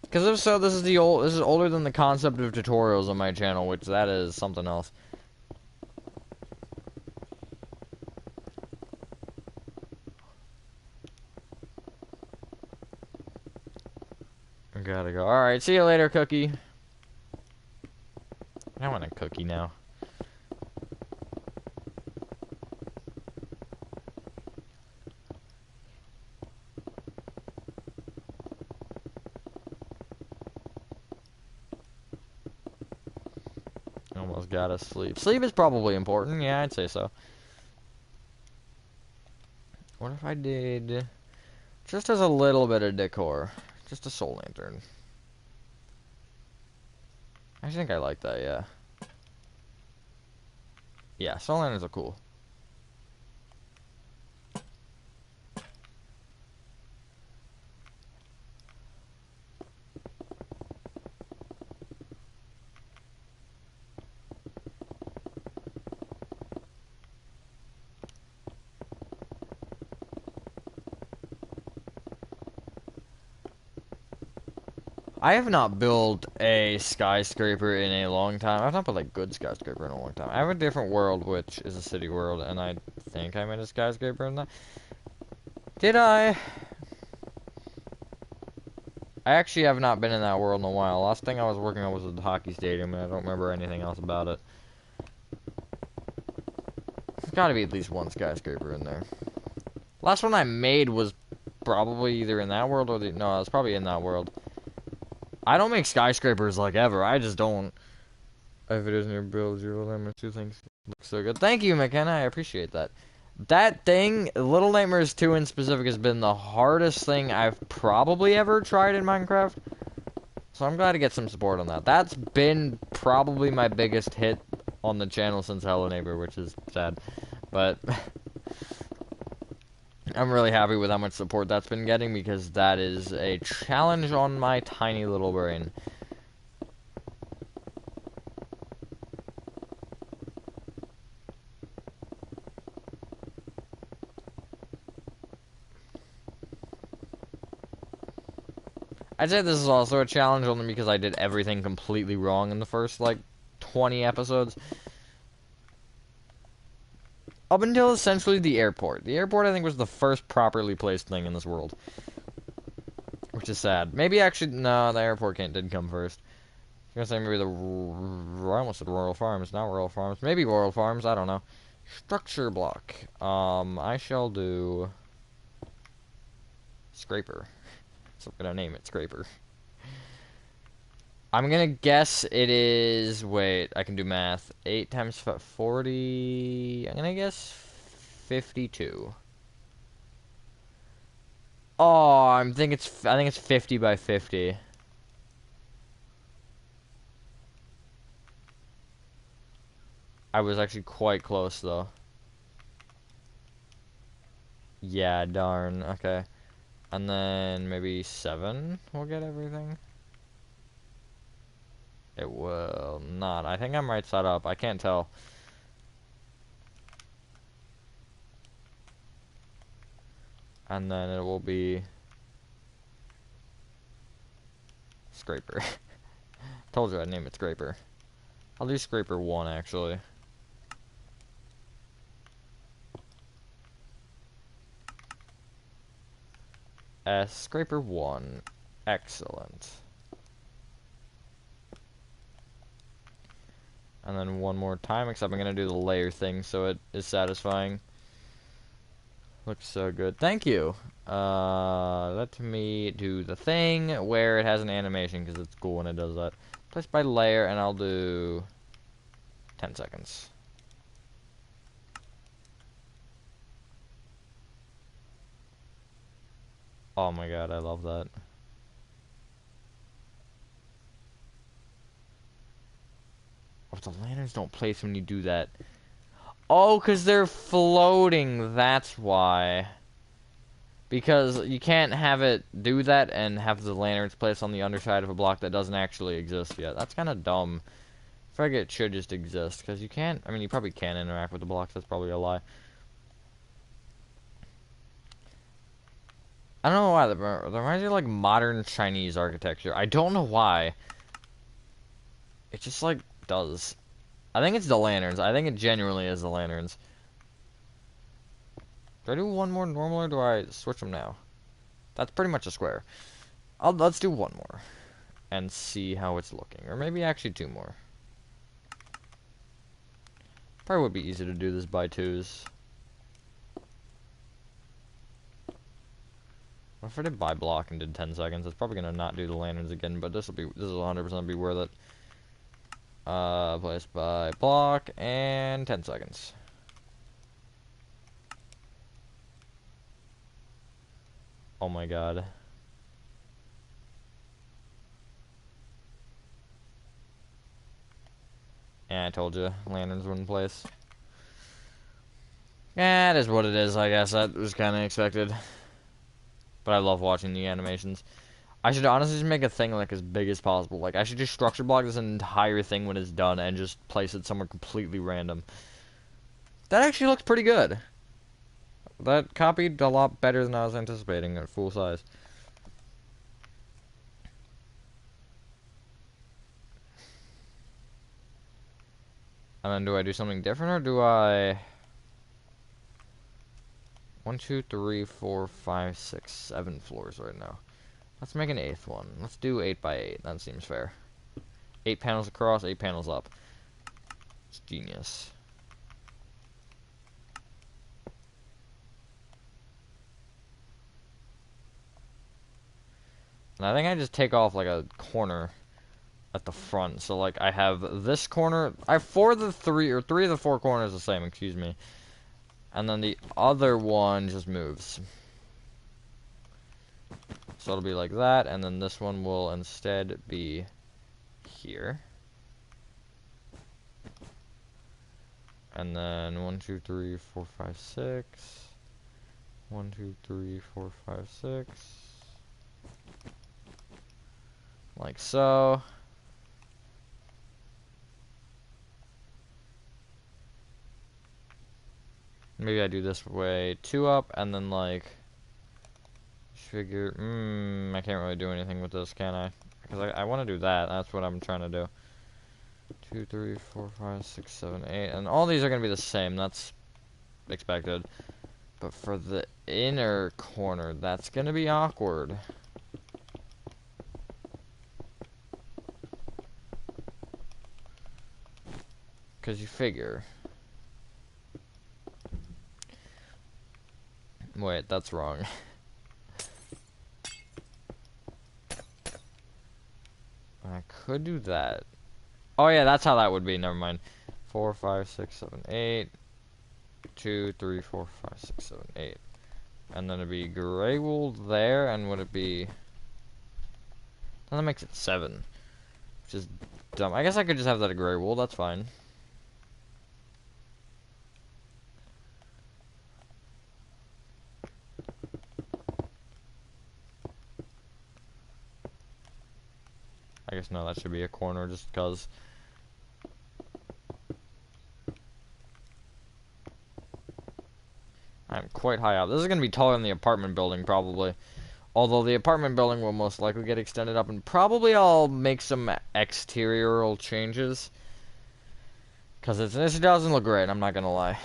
Because if so, this is older than the concept of tutorials on my channel, which that is something else. I gotta go. Alright, see you later, Cookie. I want a cookie now. Almost gotta sleep. Sleep is probably important. Yeah, I'd say so. What if I did Just as a little bit of decor. Just a soul lantern. I think I like that, yeah. Yeah, soul lanterns are cool. I have not built a skyscraper in a long time. I've not built a good skyscraper in a long time. I have a different world, which is a city world, and I think I made a skyscraper in that. Did I? I actually have not been in that world in a while. Last thing I was working on was the hockey stadium, and I don't remember anything else about it. There's gotta be at least one skyscraper in there. Last one I made was probably either in that world or the... No, it was probably in that world. I don't make skyscrapers like ever. I just don't. If it isn't your build, your limit, two things look so good. Thank you, McKenna. I appreciate that. That thing, Little Nightmares 2 in specific, has been the hardest thing I've probably ever tried in Minecraft. So I'm glad to get some support on that. That's been probably my biggest hit on the channel since Hello Neighbor, which is sad. But I'm really happy with how much support that's been getting because that is a challenge on my tiny little brain. I'd say this is also a challenge only because I did everything completely wrong in the first, like, 20 episodes. Up until essentially the airport. The airport, I think, was the first properly placed thing in this world. Which is sad. Maybe actually, no, the airport did come first. I was gonna say maybe I almost said Royal Farms, not Royal Farms. Maybe Royal Farms, I don't know. Structure block. I shall do... Scraper. So I'm gonna name it Scraper. I'm gonna guess it is... Wait, I can do math. 8 times 40... I'm gonna guess 52. Oh, I think it's 50 by 50. I was actually quite close though. Yeah, darn. Okay. And then maybe 7 will get everything. It will not. I think I'm right side up. I can't tell. And then it will be Scraper. Told you I'd name it Scraper. I'll do Scraper 1 actually. Scraper 1. Excellent. And then one more time, except I'm gonna do the layer thing so it is satisfying. Looks so good. Thank you. Let me do the thing where it has an animation because it's cool when it does that. Place by layer, and I'll do 10 seconds. Oh my god, I love that. Oh, the lanterns don't place when you do that. Oh, because they're floating, that's why. Because you can't have it do that and have the lanterns placed on the underside of a block that doesn't actually exist yet. That's kind of dumb. I feel like it should just exist, because you can't, I mean, you probably can interact with the blocks, that's probably a lie. I don't know why, that reminds me of, like, modern Chinese architecture. I don't know why. It just, like, does. I think it's the lanterns. I think it genuinely is the lanterns. Do I do one more normal, or do I switch them now? That's pretty much a square. Let's do one more. And see how it's looking. Or maybe actually 2 more. Probably would be easy to do this by 2s. What if I did by block and did 10 seconds? It's probably gonna not do the lanterns again, but this will 100% be worth it. Place by block and 10 seconds. Oh my god. Yeah, I told you, lanterns wouldn't place. Yeah, it is what it is, I guess. That was kind of expected. But I love watching the animations. I should honestly just make a thing like as big as possible. Like, I should just structure block this entire thing when it's done and just place it somewhere completely random. That actually looks pretty good. That copied a lot better than I was anticipating at full size. And then do I do something different or do I... 1, 2, 3, 4, 5, 6, 7 floors right now. Let's make an 8th one. Let's do 8 by 8. That seems fair. 8 panels across, 8 panels up. It's genius. And I think I just take off like a corner at the front. So like I have this corner. I have 4 of the 3 or 3 of the 4 corners the same. Excuse me. And then the other one just moves. So it'll be like that, and then this one will instead be here. And then 1, 2, 3, 4, 5, 6. 1, 2, 3, 4, 5, 6. Like so. Maybe I do this way, 2 up, and then like figure. I can't really do anything with this, can I? Because I want to do that. That's what I'm trying to do. 2, 3, 4, 5, 6, 7, 8, and all these are gonna be the same. That's expected. But for the inner corner, that's gonna be awkward. Because you figure. Wait, that's wrong. I could do that. Oh yeah, that's how that would be. Never mind. 4, 5, 6, 7, 8. 2, 3, 4, 5, 6, 7, 8. And then it'd be gray wool there, and would it be... That makes it 7. Which is dumb. I guess I could just have that a gray wool, that's fine. I guess no, that should be a corner just because. I'm quite high up. This is going to be taller than the apartment building, probably. Although the apartment building will most likely get extended up, and probably I'll make some exterior changes. Because it doesn't look great, I'm not going to lie.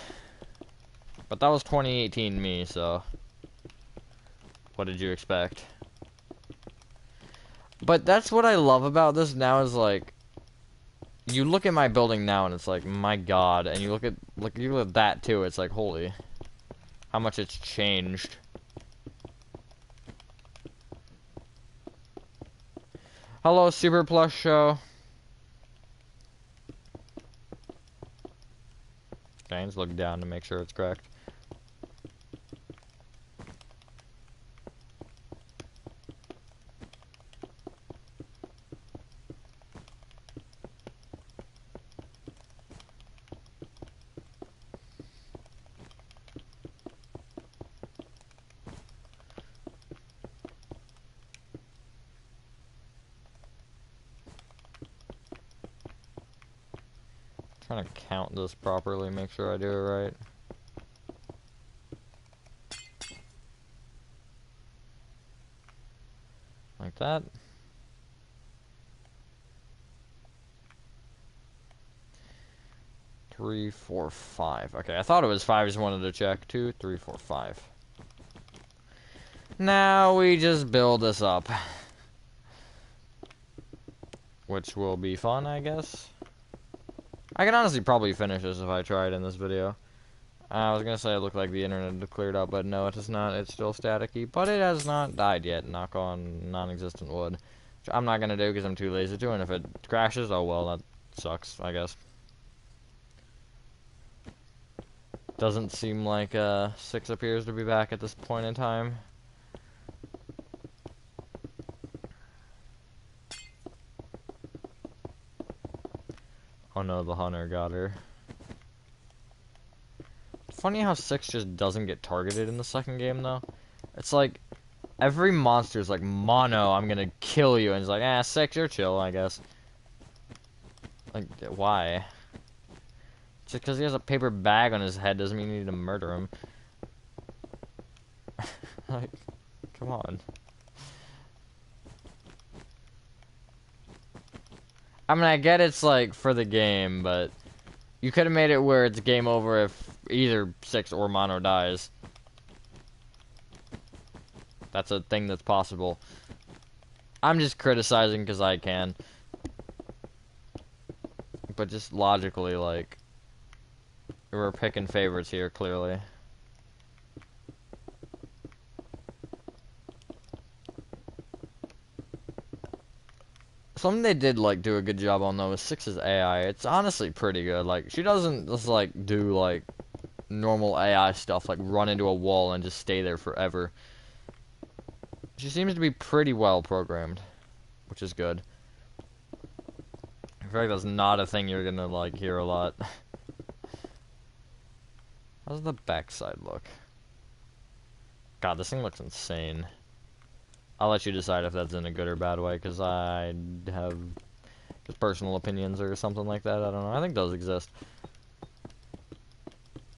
But that was 2018 me, so... What did you expect? But that's what I love about this now is, like... You look at my building now, and it's like, my god. And you look at that, too, it's like, holy... How much it's changed. Hello, Super Plus Show. Okay, let's look down to make sure it's correct. Trying to count this properly, make sure I do it right. Like that. Three, 4, 5. Okay, I thought it was 5, just wanted to check. 2, 3, 4, 5. Now we just build this up. Which will be fun, I guess. I can honestly probably finish this if I tried in this video. I was gonna say it looked like the internet had cleared up, but no, it is not. It's still staticky, but it has not died yet. Knock on non-existent wood. Which I'm not gonna do because I'm too lazy to, and if it crashes, oh well, that sucks, I guess. Doesn't seem like 6 appears to be back at this point in time. Oh no, the hunter got her. Funny how 6 just doesn't get targeted in the second game, though. It's like, every monster's like, Mono, I'm gonna kill you. And it's like, 6, you're chill, I guess. Like, why? Just because he has a paper bag on his head doesn't mean you need to murder him. Like, come on. I mean, I get it's like for the game, but you could have made it where it's game over if either 6 or Mono dies. That's a thing that's possible. I'm just criticizing because I can. But just logically, like, we're picking favorites here, clearly. Something they did, like, do a good job on, though, is 6's AI. It's honestly pretty good. Like, she doesn't just, like, do, like, normal AI stuff, like run into a wall and just stay there forever. She seems to be pretty well programmed, which is good. I feel like that's not a thing you're gonna, like, hear a lot. How's the backside look? God, this thing looks insane. I'll let you decide if that's in a good or bad way, because I have just personal opinions or something like that. I don't know. I think those exist.